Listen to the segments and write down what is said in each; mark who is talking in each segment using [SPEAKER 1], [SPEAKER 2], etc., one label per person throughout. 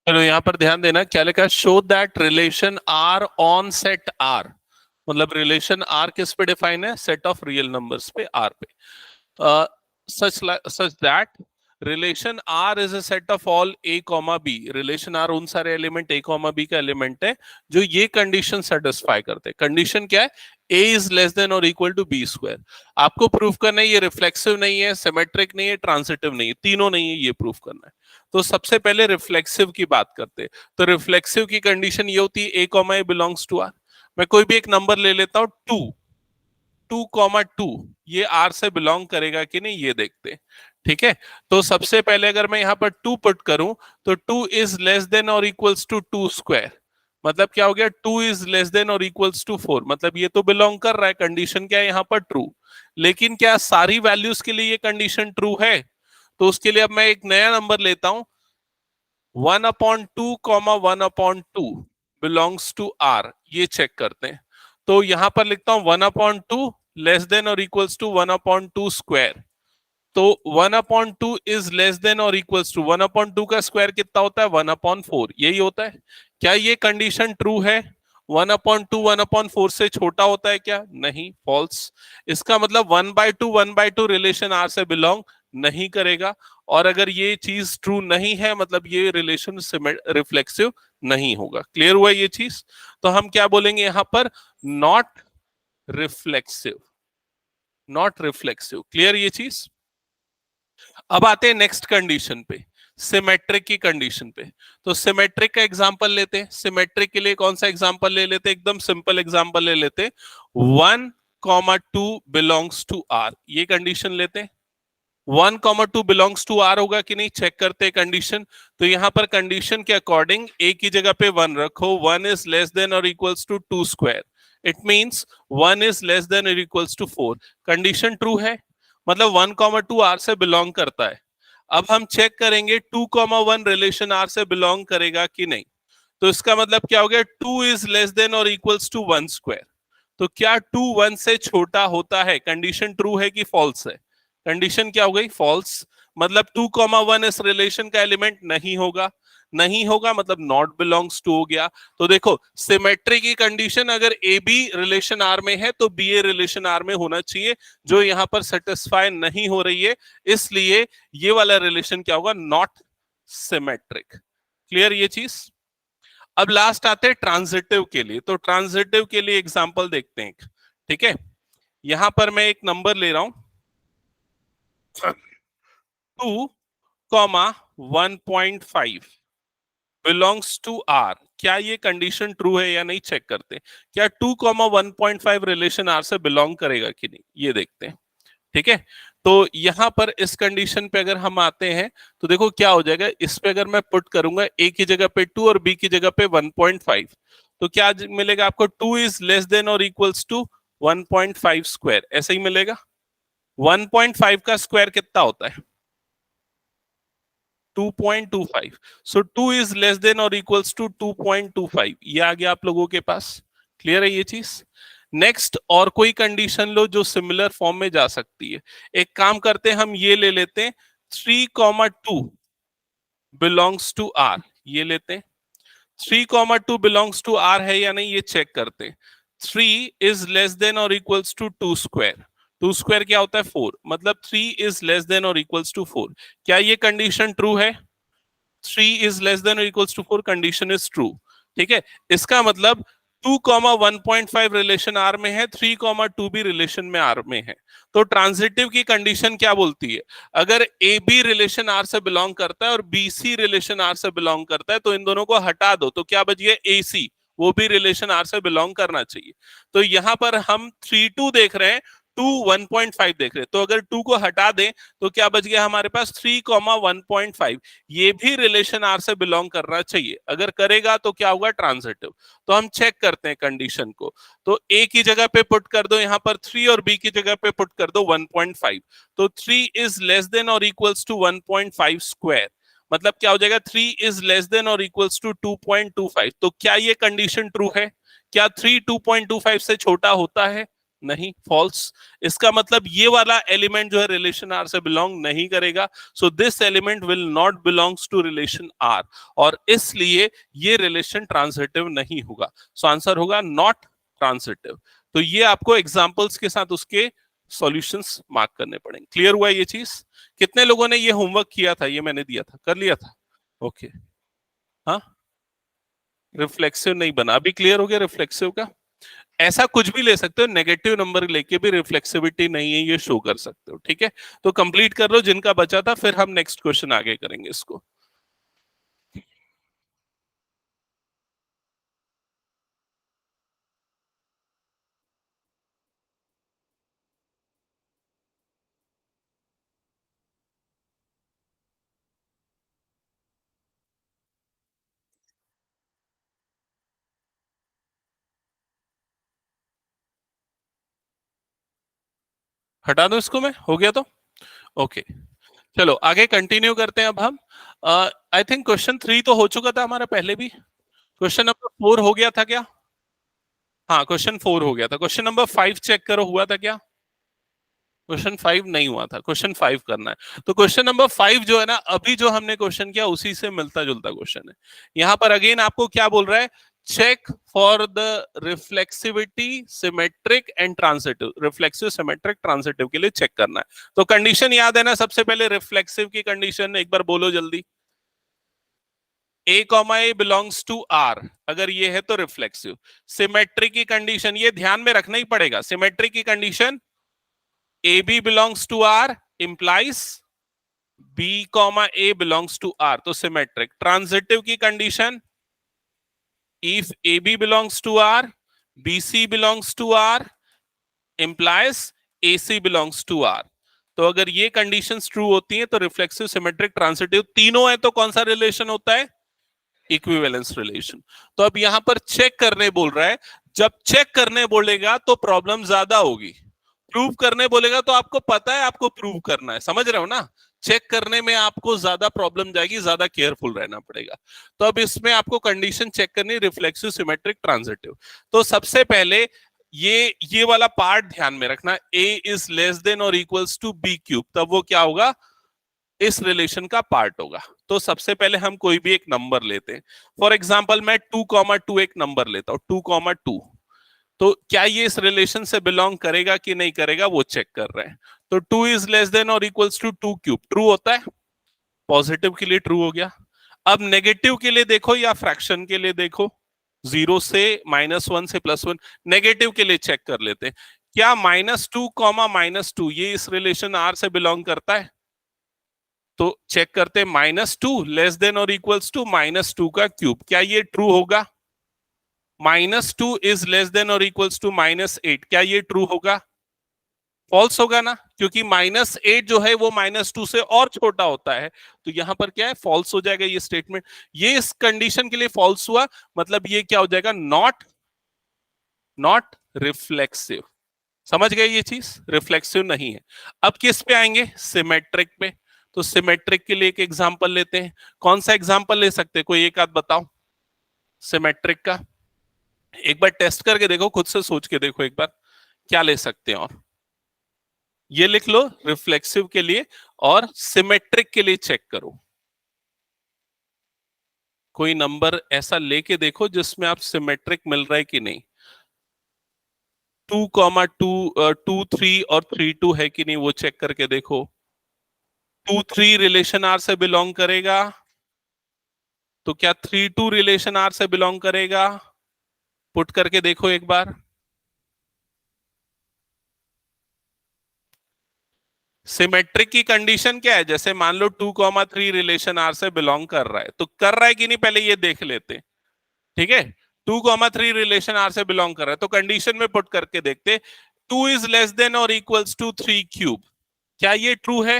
[SPEAKER 1] चलो यहाँ पर ध्यान देना, क्या लिखा है, show that relation R on set R. मतलब रिलेशन आर किस पे डिफाइन है, सेट ऑफ रियल नंबर्स पे, आर पे। Such that relation R is a set of all A comma B. Relation R उन सारे एलिमेंट ए कॉमा बी का element है जो ये कंडीशन सेटिस्फाई करते हैं। कंडीशन क्या है, ए इज लेस देन और इक्वल टू बी स्क्वायर। आपको प्रूफ करना है ये रिफ्लेक्सिव नहीं है, सिमेट्रिक नहीं है, ट्रांजिटिव नहीं है, तीनों नहीं है, ये प्रूफ करना है। तो सबसे पहले रिफ्लेक्सिव की बात करते हैं। तो रिफ्लेक्सिव की कंडीशन ये होती है A comma A belongs to R. मैं कोई भी एक नंबर ले लेता हूं, 2 ये आर से बिलोंग करेगा कि नहीं, ये देखते हैं। ठीक है, तो सबसे पहले अगर मैं यहां पर 2 पुट करूं तो 2 इज लेस देन और इक्वल्स टू 2 स्क्वायर। मतलब क्या हो गया, 2 इज लेस देन और इक्वल्स टू 4। मतलब ये तो बिलोंग कर रहा है, कंडीशन क्या है यहाँ पर, ट्रू। लेकिन क्या सारी वैल्यूज के लिए ये कंडीशन ट्रू है? तो उसके लिए अब मैं एक नया नंबर लेता हूं, 1/2 कॉमा 1/2 बिलोंग्स टू आर। ये चेक करते हैं। तो यहां पर लिखता हूं 1/2 लेस देन और इक्वल्स टू 1/2 स्क्वायर। तो 1/2 इज लेस देन और इक्वल्स टू 1/2 का स्क्वायर कितना होता है, 1/4, यही होता है। क्या ये कंडीशन ट्रू है? 1/2 1/4 से छोटा होता है क्या? नहीं, फॉल्स। इसका मतलब 1/2 रिलेशन आर से बिलोंग नहीं करेगा। और अगर ये चीज ट्रू नहीं है, मतलब ये रिलेशन रिफ्लेक्सिव नहीं होगा। क्लियर हुआ ये चीज? तो हम क्या बोलेंगे यहां पर, not reflexive. Not reflexive. Clear ये चीज? अब आते हैं नेक्स्ट कंडीशन पे, सिमेट्रिक की कंडीशन पे। तो सिमेट्रिक का एग्जांपल लेते हैं। सिमेट्रिक के लिए कौन सा एग्जांपल ले लेते हैं? एकदम सिंपल एग्जांपल ले लेते हैं, 1,2 बिलोंग्स टू आर। ये कंडीशन लेते हैं। 1,2 बिलोंग्स टू आर होगा कि नहीं, चेक करते हैं कंडीशन। तो यहां पर कंडीशन के अकॉर्डिंग ए की जगह पे 1 रखो, 1 इज लेस देन और equals to 2 square. It means 1 is less than और इक्वल्स टू 4। कंडीशन ट्रू है, मतलब 1,2 आर से बिलोंग करता है। अब हम चेक करेंगे 2,1 रिलेशन आर से बिलोंग करेगा कि नहीं। तो इसका मतलब क्या हो गया, 2 इज लेस देन और इक्वल्स टू 1 स्क्वायर। तो क्या 2 1 से छोटा होता है? कंडीशन ट्रू है कि फॉल्स है? कंडीशन क्या हो गई, फॉल्स। मतलब 2,1 इस रिलेशन का एलिमेंट नहीं होगा। नहीं होगा मतलब नॉट बिलोंग्स टू हो गया। तो देखो, सिमेट्री की कंडीशन अगर ए बी रिलेशन आर में है तो बी ए रिलेशन आर में होना चाहिए, जो यहां पर सेटिस्फाई नहीं हो रही है, इसलिए ये वाला रिलेशन क्या होगा, नॉट सिमेट्रिक। क्लियर ये चीज? अब लास्ट आते हैं ट्रांजिटिव के लिए। तो ट्रांजिटिव के लिए एग्जांपल देखते हैं। ठीक है, यहां पर मैं एक नंबर ले रहा हूं, 2,1.5 बिलोंग्स टू आर। क्या ये कंडीशन ट्रू है या नहीं, चेक करते हैं। क्या 2,1.5 रिलेशन आर से बिलोंग करेगा कि नहीं, ये देखते हैं। ठीक है, तो यहां पर इस कंडीशन पे अगर हम आते हैं तो देखो क्या हो जाएगा। इस पे अगर मैं पुट करूंगा ए की जगह पे 2 और बी की जगह पे 1.5, तो क्या मिलेगा आपको, 2 इज लेस देन और इक्वल्स टू 1.5 स्क्वायर। ऐसे ही मिलेगा। 1.5 का स्क्वायर कितना होता है, 2.25। सो 2 इज लेस देन और इक्वल्स टू 2.25। ये आ गया आप लोगों के पास। क्लियर है ये चीज? नेक्स्ट, और कोई कंडीशन लो जो सिमिलर फॉर्म में जा सकती है। एक काम करते हैं, हम ये ले लेते हैं, 3,2 बिलोंग्स टू आर। ये लेते हैं, 3,2 बिलोंग्स टू आर है या नहीं, ये चेक करते हैं। 3 इज लेस देन और इक्वल्स टू 2 स्क्वायर। 2 स्क्वायर क्या होता है, 4। मतलब 3 इज लेस देन और इक्वल्स टू 4। क्या ये कंडीशन ट्रू है? 3 इज लेस देन और equals to 4, condition is true. ठीक है, इसका मतलब 2,1.5 रिलेशन आर में है, 3,2 भी रिलेशन में आर में है। तो ट्रांजिटिव की कंडीशन क्या बोलती है, अगर ए बी रिलेशन आर से बिलोंग करता है और बी सी रिलेशन आर से बिलोंग करता है तो इन दोनों को हटा दो, तो क्या बच गया, ए सी, वो भी रिलेशन आर से बिलोंग करना चाहिए। तो यहां पर हम 3,2 देख रहे हैं, 2,1.5 देख रहे हैं। तो अगर 2 को हटा दें तो क्या बच गया हमारे पास, 3,1.5। ये भी रिलेशन आर से बिलोंग करना चाहिए। अगर करेगा तो क्या होगा, ट्रांजिटिव। तो हम चेक करते हैं कंडीशन को। तो ए की जगह पे पुट कर दो यहां पर 3 और बी की जगह पे पुट कर दो 1.5। तो 3 इज लेस देन और इक्वल्स टू 1.5 स्क्वायर। मतलब क्या हो जाएगा, 3 इज लेस देन और इक्वल्स टू 2.25। तो क्या ये कंडीशन ट्रू है? क्या 3 2.25 से छोटा होता है? नहीं, फॉल्स। इसका मतलब ये वाला एलिमेंट जो है रिलेशन आर से बिलोंग नहीं करेगा, so this element will not belongs to relation R, और इसलिए ये रिलेशन ट्रांजिटिव नहीं होगा। सो आंसर होगा नॉट ट्रांजिटिव। तो ये आपको एग्जांपल्स के साथ उसके सॉल्यूशंस मार्क करने पड़ेंगे। क्लियर हुआ ये चीज? कितने लोगों ने ये होमवर्क किया था? ये मैंने दिया था, कर लिया था? ओके। हाँ, रिफ्लेक्सिव नहीं बना, अभी क्लियर हो गया रिफ्लेक्सिव का। ऐसा कुछ भी ले सकते हो, नेगेटिव नंबर लेके भी रिफ्लेक्सिविटी नहीं है ये शो कर सकते हो। ठीक है, तो कंप्लीट कर लो जिनका बचा था, फिर हम नेक्स्ट क्वेश्चन आगे करेंगे इसको। हटा दो इसको, मैं हो गया तो ओके। चलो आगे कंटिन्यू करते हैं अब हम। आई थिंक क्वेश्चन 3 तो हो चुका था हमारा पहले भी। क्वेश्चन नंबर 4 हो गया था क्या? हाँ, क्वेश्चन 4 हो गया था। क्वेश्चन नंबर 5 चेक करो, हुआ था क्या? क्वेश्चन 5 नहीं हुआ था, क्वेश्चन 5 करना है। तो क्वेश्चन नंबर 5 जो है ना, अभी जो हमने क्वेश्चन किया उसी से मिलता जुलता क्वेश्चन है। यहां पर अगेन आपको क्या बोल रहा है? Check for the reflexivity symmetric and transitive, reflexive symmetric transitive के लिए चेक करना है। तो कंडीशन याद है ना? सबसे पहले रिफ्लेक्सिव की कंडीशन एक बार बोलो जल्दी। A comma A belongs to R, अगर ये है तो रिफ्लेक्सिव। सिमेट्रिक की कंडीशन ये ध्यान में रखना ही पड़ेगा। सिमेट्रिक की condition A B belongs to R implies B comma A belongs to R, तो सिमेट्रिक। ट्रांजिटिव की condition if A B belongs to R, B C belongs to R implies A C belongs to R. तो अगर ये conditions true होती हैं तो reflexive symmetric transitive तीनों है, तो कौन सा रिलेशन होता है? Equivalence relation. तो अब यहां पर चेक करने बोल रहा है। जब चेक करने बोलेगा तो प्रॉब्लम ज्यादा होगी। प्रूव करने बोलेगा तो आपको पता है आपको प्रूव करना है, समझ रहे हो ना? चेक करने में आपको ज्यादा प्रॉब्लम जाएगी, ज्यादा केयरफुल रहना पड़ेगा। तो अब इसमें आपको कंडीशन चेक करनी, रिफ्लेक्सिव सिमेट्रिक ट्रांजिटिव। तो सबसे पहले ये वाला पार्ट ध्यान में रखना, ए इज लेस देन और इक्वल्स टू बी क्यूब, तब वो क्या होगा? इस रिलेशन का पार्ट होगा। तो सबसे पहले हम कोई भी एक नंबर लेते हैं। फॉर एग्जाम्पल मैं 2,2 एक नंबर लेता हूं, 2,2। तो क्या ये इस रिलेशन से बिलोंग करेगा कि नहीं करेगा वो चेक कर रहे हैं। तो 2 इज लेस देन और इक्वल्स टू 2 क्यूब, ट्रू होता है। पॉजिटिव के लिए ट्रू हो गया। अब नेगेटिव के लिए देखो या फ्रैक्शन के लिए देखो, 0 से -1 से +1। नेगेटिव के लिए चेक कर लेते हैं, क्या -2, ये इस रिलेशन आर से बिलोंग करता है? तो चेक करते हैं, -2 लेस देन और इक्वल्स टू -2 का क्यूब, क्या ये ट्रू होगा? -2 इज लेस देन और इक्वल्स टू -8, क्या ये ट्रू होगा? फॉल्स होगा ना, क्योंकि -8 जो है वो -2 से और छोटा होता है। तो यहां पर क्या है? फॉल्स हो जाएगा ये स्टेटमेंट। ये इस कंडीशन के लिए फॉल्स हुआ, मतलब ये क्या हो जाएगा? Not not reflexive. समझ गए ये चीज? रिफ्लेक्सिव नहीं है। अब किस पे आएंगे? सिमेट्रिक पे। तो सिमेट्रिक के लिए एक एग्जांपल लेते हैं। कौन सा एग्जांपल ले सकते हैं? कोई एक आध बताओ सिमेट्रिक का। एक बार टेस्ट करके देखो, खुद से सोच के देखो एक बार क्या ले सकते हैं। और ये लिख लो रिफ्लेक्सिव के लिए, और सिमेट्रिक के लिए चेक करो। कोई नंबर ऐसा लेके देखो जिसमें आप सिमेट्रिक मिल रहा है कि नहीं। 2,2 2, 3 और 3, 2 है कि नहीं वो चेक करके देखो। 2, 3 रिलेशन आर से बिलोंग करेगा, तो क्या 3, 2 रिलेशन आर से बिलोंग करेगा? पुट करके देखो एक बार। सिमेट्रिक की कंडीशन क्या है? जैसे मान लो 2,3 रिलेशन आर से बिलोंग कर रहा है, तो कर रहा है कि नहीं पहले ये देख लेते हैं। ठीक है, 2,3 रिलेशन आर से बिलोंग कर रहा है, तो कंडीशन में पुट करके देखते। 2 इज लेस देन और इक्वल्स टू 3 क्यूब, क्या ये ट्रू है?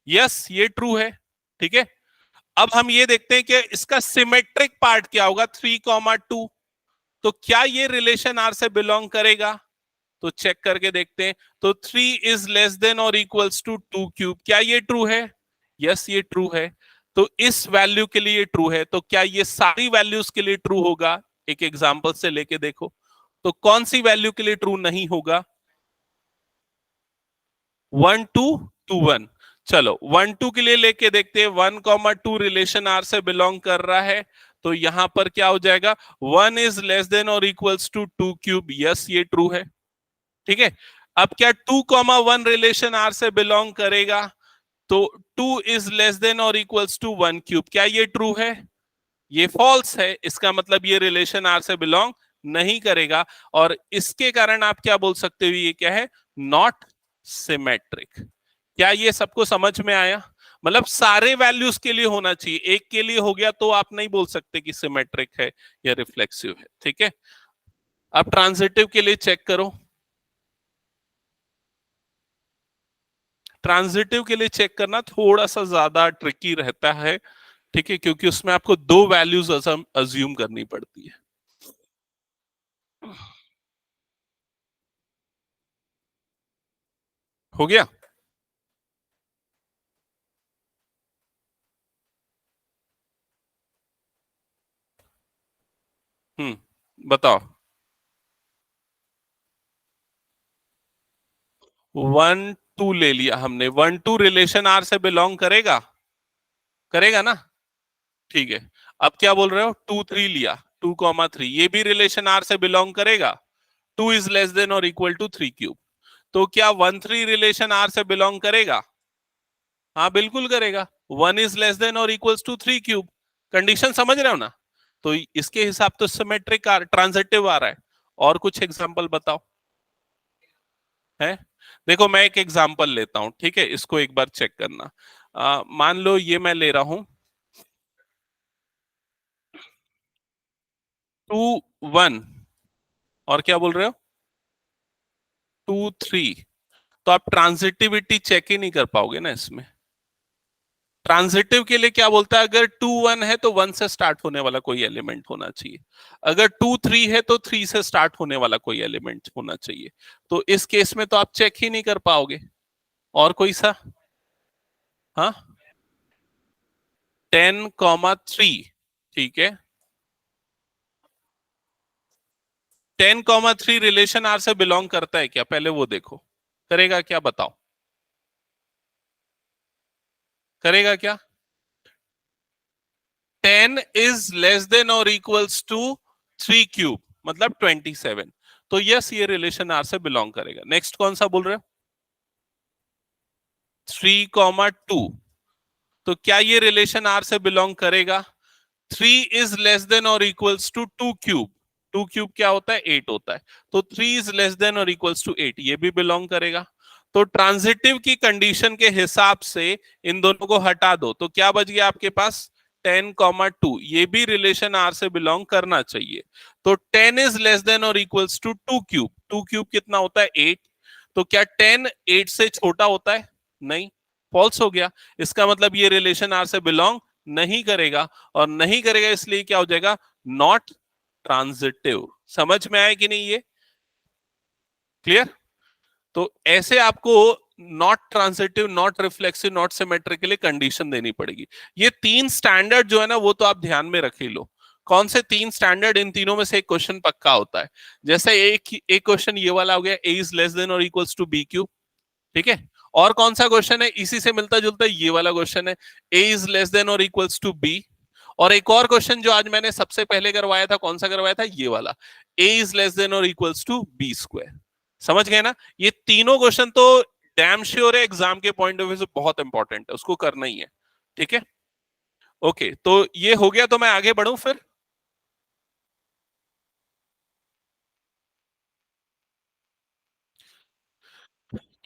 [SPEAKER 1] यस, ये ट्रू है। ठीक है, अब हम ये देखते हैं कि इसका सिमेट्रिक पार्ट क्या होगा, 3,2। तो क्या ये रिलेशन आर से बिलोंग करेगा? तो चेक करके देखते हैं। तो 3 इज लेस देन और इक्वल्स टू 2 क्यूब, क्या ये ट्रू है? यस, ये ट्रू है। तो इस वैल्यू के लिए ट्रू है, तो क्या ये सारी वैल्यूज के लिए ट्रू होगा? एक एग्जांपल से लेके देखो। तो कौन सी वैल्यू के लिए ट्रू नहीं होगा? 1 2 2 1। चलो 1 2 के लिए लेके देखते हैं। 1 2 रिलेशन आर से बिलोंग कर रहा है, तो यहां पर क्या हो जाएगा? 1 इज लेस देन और इक्वल्स टू 2 क्यूब। यस, ये ट्रू है। ठीक है। अब क्या 2 1 रिलेशन आर से बिलोंग करेगा? तो 2 इज लेस देन और इक्वल्स टू 1 क्यूब। क्या ये ट्रू है? ये फॉल्स है। इसका मतलब ये रिलेशन आर से बिलोंग नहीं करेगा, और इसके कारण आप क्या बोल सकते हो? ये क्या है? Not symmetric. क्या ये सबको समझ में आया? मतलब सारे वैल्यूज के लिए होना चाहिए, एक के लिए हो गया तो आप नहीं बोल सकते कि सिमेट्रिक है या रिफ्लेक्सिव है। ठीक है। अब ट्रांजिटिव के लिए चेक करो। ट्रांजिटिव के लिए चेक करना थोड़ा सा ज्यादा ट्रिकी रहता है। ठीक है, क्योंकि उसमें आपको दो वैल्यूज अज्यूम करनी पड़ती है। हो गया? बताओ। 1 2 ले लिया हमने। 1 2 रिलेशन आर से बिलोंग करेगा? करेगा ना? ठीक है। अब क्या बोल रहे हो? 2 3 लिया। 2 3 ये भी रिलेशन आर से बिलोंग करेगा? 2 इज लेस देन और इक्वल टू 3 क्यूब। तो क्या 1 3 रिलेशन आर से बिलोंग करेगा? हाँ, बिल्कुल करेगा। 1 इज लेस देन और इक्वल्स टू 3 क्यूब। कंडीशन समझ रहे हो ना? तो इसके हिसाब तो सिमेट्रिक ट्रांजिटिव आ रहा है। और कुछ एग्जांपल बताओ। है? देखो मैं एक एग्जांपल लेता हूं, ठीक है? इसको एक बार चेक करना। मान लो ये मैं ले रहा हूं 2 1, और क्या बोल रहे हो? 2 3। तो आप ट्रांजिटिविटी चेक ही नहीं कर पाओगे ना इसमें। ट्रांजिटिव के लिए क्या बोलता है? अगर 2 1 है तो 1 से स्टार्ट होने वाला कोई एलिमेंट होना चाहिए। अगर 2 3 है तो 3 से स्टार्ट होने वाला कोई एलिमेंट होना चाहिए। तो इस केस में तो आप चेक ही नहीं कर पाओगे। और कोई सा? हाँ, 10 3। ठीक है। 10 3 रिलेशन आर से बिलोंग करता है क्या? पहले वो देखो। करेगा क्या? बताओ। करेगा क्या? 10 इज लेस देन और इक्वल्स टू 3 क्यूब, मतलब 27। तो यस, ये रिलेशन आर से बिलोंग करेगा। नेक्स्ट कौन सा बोल रहे हो? 3 2। तो क्या ये रिलेशन आर से बिलोंग करेगा? 3 इज लेस देन और इक्वल्स टू 2 क्यूब। 2 क्यूब क्या होता है? 8 होता है। तो 3 इज लेस देन और इक्वल्स टू 8, ये भी बिलोंग करेगा। तो ट्रांजिटिव की कंडीशन के हिसाब से इन दोनों को हटा दो, तो क्या बच गया आपके पास? 10 2, ये भी रिलेशन आर से बिलोंग करना चाहिए। तो 10 इज लेस देन और इक्वल्स टू 2 क्यूब। 2 क्यूब कितना होता है? 8। तो क्या 10 8 से छोटा होता है? नहीं, फॉल्स हो गया। इसका मतलब ये रिलेशन आर से बिलोंग नहीं करेगा, और नहीं करेगा इसलिए क्या हो जाएगा? Not transitive. समझ में आया कि नहीं ये? क्लियर? तो ऐसे आपको not transitive, not reflexive, not symmetric के लिए कंडीशन देनी पड़ेगी। ये तीन स्टैंडर्ड जो है ना, वो तो आप ध्यान में रख ही लो। कौन से तीन स्टैंडर्ड? इन तीनों में से एक क्वेश्चन पक्का होता है। जैसे एक क्वेश्चन ये वाला हो गया, ए इज लेस देन और इक्वल्स टू बी क्यूब। ठीक है। और कौन सा क्वेश्चन है इसी से मिलता जुलता? ये वाला क्वेश्चन है, ए इज लेस देन और इक्वल्स टू बी। और एक और क्वेश्चन जो आज मैंने सबसे पहले करवाया था, कौन सा करवाया था? ये वाला, ए इज लेस देन और इक्वल्स टू बी स्क्वायर। समझ गए ना? ये तीनों क्वेश्चन तो डैम श्योर है, एग्जाम के पॉइंट ऑफ व्यू से बहुत इंपॉर्टेंट है, उसको करना ही है। ठीक है। ओके, तो ये हो गया, तो मैं आगे बढ़ूं फिर।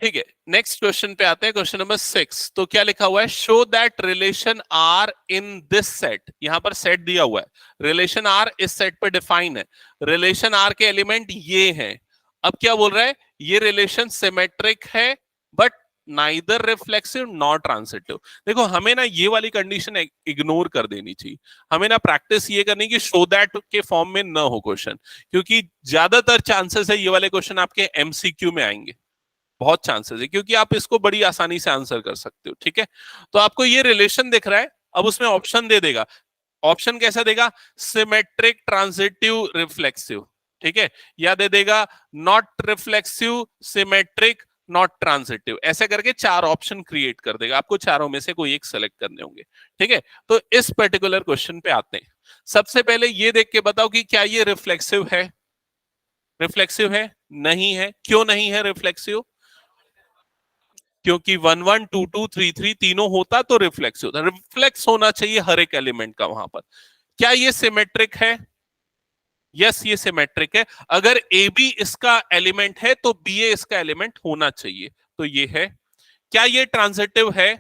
[SPEAKER 1] ठीक है, नेक्स्ट क्वेश्चन पे आते हैं। Question number 6। तो क्या लिखा हुआ है? Show that relation R in this set. यहां पर सेट दिया हुआ है, रिलेशन आर इस सेट पे डिफाइन है। रिलेशन आर के एलिमेंट ये हैं। अब क्या बोल रहा है? ये रिलेशन सिमेट्रिक है, but neither reflexive not transitive. देखो हमें ना ये वाली कंडीशन इग्नोर कर देनी चाहिए। हमें ना प्रैक्टिस ये करनी कि शो दैट के फॉर्म में ना हो क्वेश्चन, क्योंकि ज्यादातर चांसेस है ये वाले क्वेश्चन आपके एमसीक्यू में आएंगे। बहुत चांसेस है, क्योंकि आप इसको बड़ी आसानी से आंसर कर सकते हो। ठीक है। तो आपको ये रिलेशन दिख रहा है, अब उसमें ऑप्शन दे देगा। ऑप्शन कैसा देगा? Symmetric, transitive, reflexive. ठीक है, या दे देगा not reflexive, symmetric, not transitive, ऐसे करके चार ऑप्शन क्रिएट कर देगा, आपको चारों में से कोई एक सेलेक्ट करने होंगे। ठीक है, तो इस पर्टिकुलर क्वेश्चन पे आते हैं। सबसे पहले ये देख के बताओ कि क्या ये रिफ्लेक्सिव है? रिफ्लेक्सिव है? नहीं है। क्यों नहीं है रिफ्लेक्सिव? क्योंकि 11 22 33 तीनों होता तो रिफ्लेक्स होता, रिफ्लेक्स होना चाहिए हर एक एलिमेंट का वहां पर। क्या ये सिमेट्रिक है? यस, ये सिमेट्रिक है। अगर ए बी इसका एलिमेंट है तो बी ए इसका एलिमेंट होना चाहिए, तो ये है। क्या ये ट्रांजिटिव है?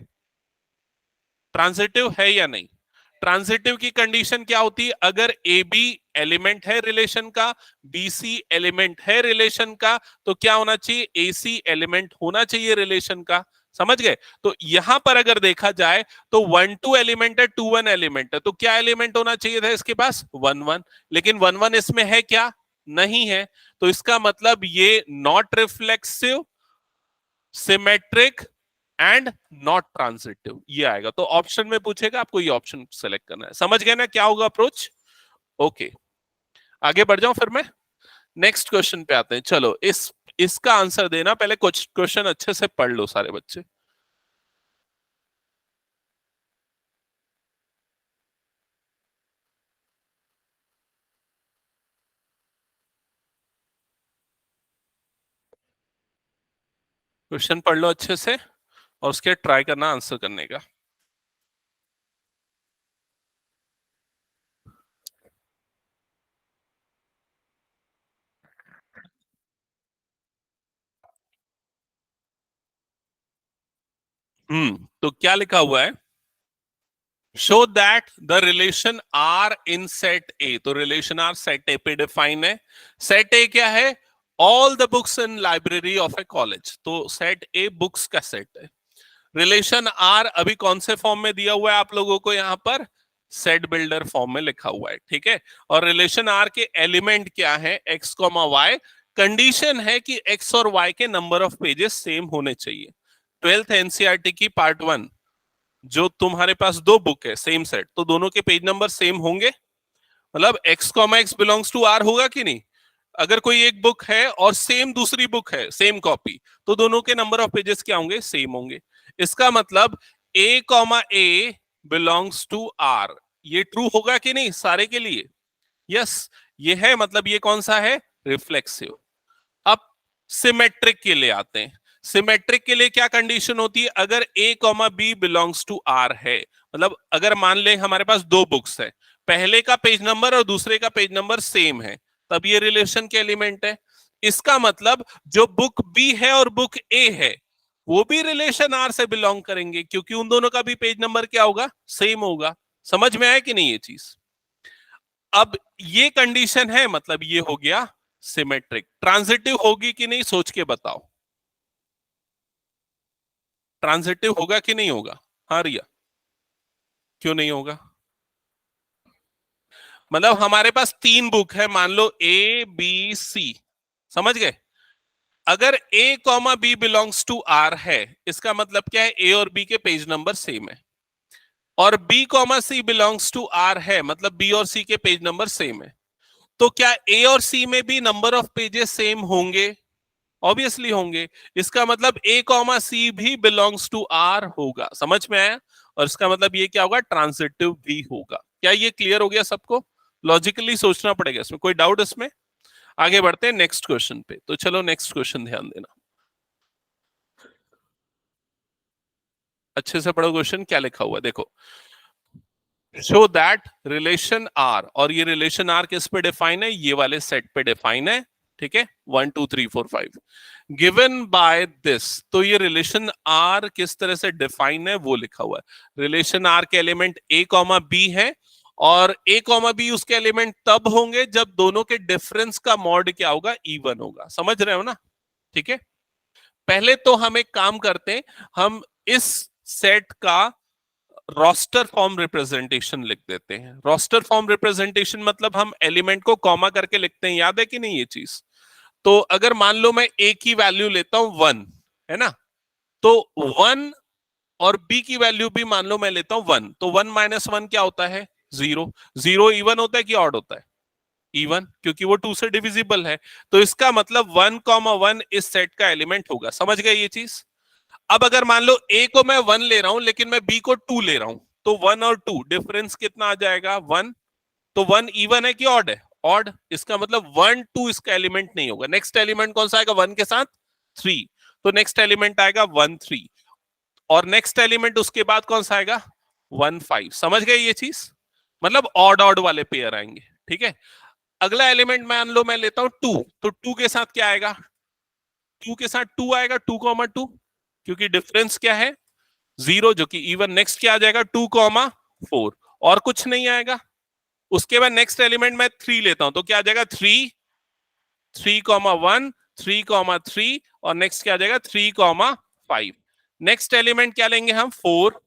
[SPEAKER 1] ट्रांजिटिव है या नहीं? ट्रांजिटिव की कंडीशन क्या होती है? अगर ए बी एलिमेंट है रिलेशन का, बी सी एलिमेंट है रिलेशन का, तो क्या होना चाहिए? ए सी एलिमेंट होना चाहिए रिलेशन का। समझ गए? तो यहां पर अगर देखा जाए तो 1 2 एलिमेंट है, 2 1 एलिमेंट है, तो क्या एलिमेंट होना चाहिए था इसके पास? 1 1। लेकिन 1 1 इसमें है क्या? नहीं है। तो इसका मतलब ये not reflexive, symmetric and not transitive, ये आएगा। तो ऑप्शन में पूछेगा, आपको ये ऑप्शन सेलेक्ट करना है। समझ गए ना क्या होगा अप्रोच? ओके, आगे बढ़ जाऊं फिर मैं नेक्स्ट क्वेश्चन पे आते हैं। चलो, इसका आंसर देना, पहले कुछ क्वेश्चन अच्छे से पढ़ लो सारे बच्चे। क्वेश्चन पढ़ लो अच्छे से और उसके ट्राई करना आंसर करने का। तो क्या लिखा हुआ है? Show that the relation R in set A, तो रिलेशन आर सेट ए पे डिफाइन है। सेट ए क्या है? All the books in library of A college, तो सेट ए बुक्स का सेट है। रिलेशन आर अभी कौन से फॉर्म में दिया हुआ है आप लोगों को? यहां पर सेट बिल्डर फॉर्म में लिखा हुआ है। ठीक है, और रिलेशन आर के एलिमेंट क्या है? X comma Y. कंडीशन है कि एक्स और वाई के नंबर ऑफ पेजेस सेम होने चाहिए। 12th एनसीईआरटी की पार्ट 1, जो तुम्हारे पास दो बुक है सेम सेट, तो दोनों के पेज नंबर सेम होंगे। मतलब X comma X belongs to R होगा कि नहीं? अगर कोई एक बुक है और सेम दूसरी बुक है, सेम कॉपी, तो दोनों के नंबर ऑफ पेजेस क्या होंगे? सेम होंगे। इसका मतलब A comma A belongs to R, ये ट्रू होगा कि नहीं सारे के लिए? यस, ये है। मतलब ये कौन सा है? रिफ्लेक्सिव। अब सिमेट्रिक के लिए आते हैं। सिमेट्रिक के लिए क्या कंडीशन होती है? अगर A comma B belongs to R है, मतलब अगर मान ले हमारे पास दो बुक्स है, पहले का पेज नंबर और दूसरे का पेज नंबर सेम है, तब ये रिलेशन के एलिमेंट है। इसका मतलब जो बुक बी है और बुक ए है, वो भी रिलेशन आर से बिलोंग करेंगे, क्योंकि उन दोनों का भी पेज नंबर क्या होगा? सेम होगा। समझ में आया कि नहीं ये चीज? अब ये कंडीशन है, मतलब ये हो गया सिमेट्रिक। ट्रांजिटिव होगी कि नहीं सोच के बताओ। ट्रांजिटिव होगा कि नहीं होगा? हाँ रिया, क्यों नहीं होगा? मतलब हमारे पास तीन बुक है, मान लो ए बी सी, समझ गए? अगर A comma B belongs to R है, इसका मतलब क्या है? ए और बी के पेज नंबर सेम है। और B comma C belongs to R है, मतलब बी और सी के पेज नंबर सेम है। तो क्या ए और सी में भी नंबर ऑफ पेजेस सेम होंगे? ऑब्वियसली होंगे। इसका मतलब ए कॉमा सी भी बिलोंग्स टू आर होगा। समझ में आया? और इसका मतलब ये क्या होगा? ट्रांजिटिव भी होगा। क्या ये क्लियर हो गया सबको? लॉजिकली सोचना पड़ेगा इसमें, कोई डाउट इसमें? आगे बढ़ते हैं नेक्स्ट क्वेश्चन पे। तो चलो नेक्स्ट क्वेश्चन ध्यान देना, अच्छे से पढ़ो। क्वेश्चन क्या लिखा हुआ है देखो। शो दैट रिलेशन आर, और ये रिलेशन आर किस पे डिफाइन है? ये वाले सेट पे डिफाइन है। ठीक है, 1 2 3 4 5 गिवन बाय दिस। तो ये रिलेशन आर किस तरह से डिफाइन है वो लिखा हुआ है। रिलेशन आर के एलिमेंट ए कॉमा बी है, और ए कॉमा बी उसके एलिमेंट तब होंगे जब दोनों के डिफरेंस का मॉड क्या होगा? इवन होगा। समझ रहे हो ना? ठीक है, पहले तो हम एक काम करते हैं, हम इस सेट का रोस्टर फॉर्म रिप्रेजेंटेशन लिख देते हैं। रोस्टर फॉर्म रिप्रेजेंटेशन मतलब हम एलिमेंट को कॉमा करके लिखते हैं, याद है कि नहीं ये चीज? तो अगर मान लो मैं ए की वैल्यू लेता हूं 1, है ना, तो 1, और बी की वैल्यू भी मान लो मैं लेता हूं 1, तो 1 - 1 क्या होता है? 0। 0 इवन होता है कि ऑड होता है? इवन, क्योंकि वो 2 से डिविजिबल है। तो इसका मतलब 1,1 इस सेट का एलिमेंट होगा। समझ गए ये चीज? अब अगर मान लो ए को मैं 1 ले रहा हूं लेकिन मैं बी को 2 ले रहा हूं, तो 1 और 2 डिफरेंस कितना आ जाएगा? 1। तो 1 इवन है कि ऑड है? ऑड। इसका मतलब 1 2 इसका एलिमेंट नहीं होगा। नेक्स्ट एलिमेंट कौन सा आएगा 1 के साथ? 3। तो नेक्स्ट एलिमेंट आएगा 1 3, और नेक्स्ट एलिमेंट उसके बाद कौन सा आएगा? 1 5। समझ गए ये चीज? मतलब ऑड ऑड वाले पेयर आएंगे। ठीक है। अगला एलिमेंट मान लो मैं लेता हूं 2, तो 2 के साथ क्या आएगा? 2 के साथ 2 आएगा, 2,2, क्योंकि डिफरेंस क्या है? 0, जो कि इवन। नेक्स्ट क्या आ जाएगा? 2,4, और कुछ नहीं आएगा। उसके बाद नेक्स्ट एलिमेंट मैं 3 लेता हूं, तो क्या आ जाएगा? 3 3,1 3,3, और नेक्स्ट क्या आ जाएगा? 3,5। नेक्स्ट एलिमेंट क्या लेंगे हम? 4,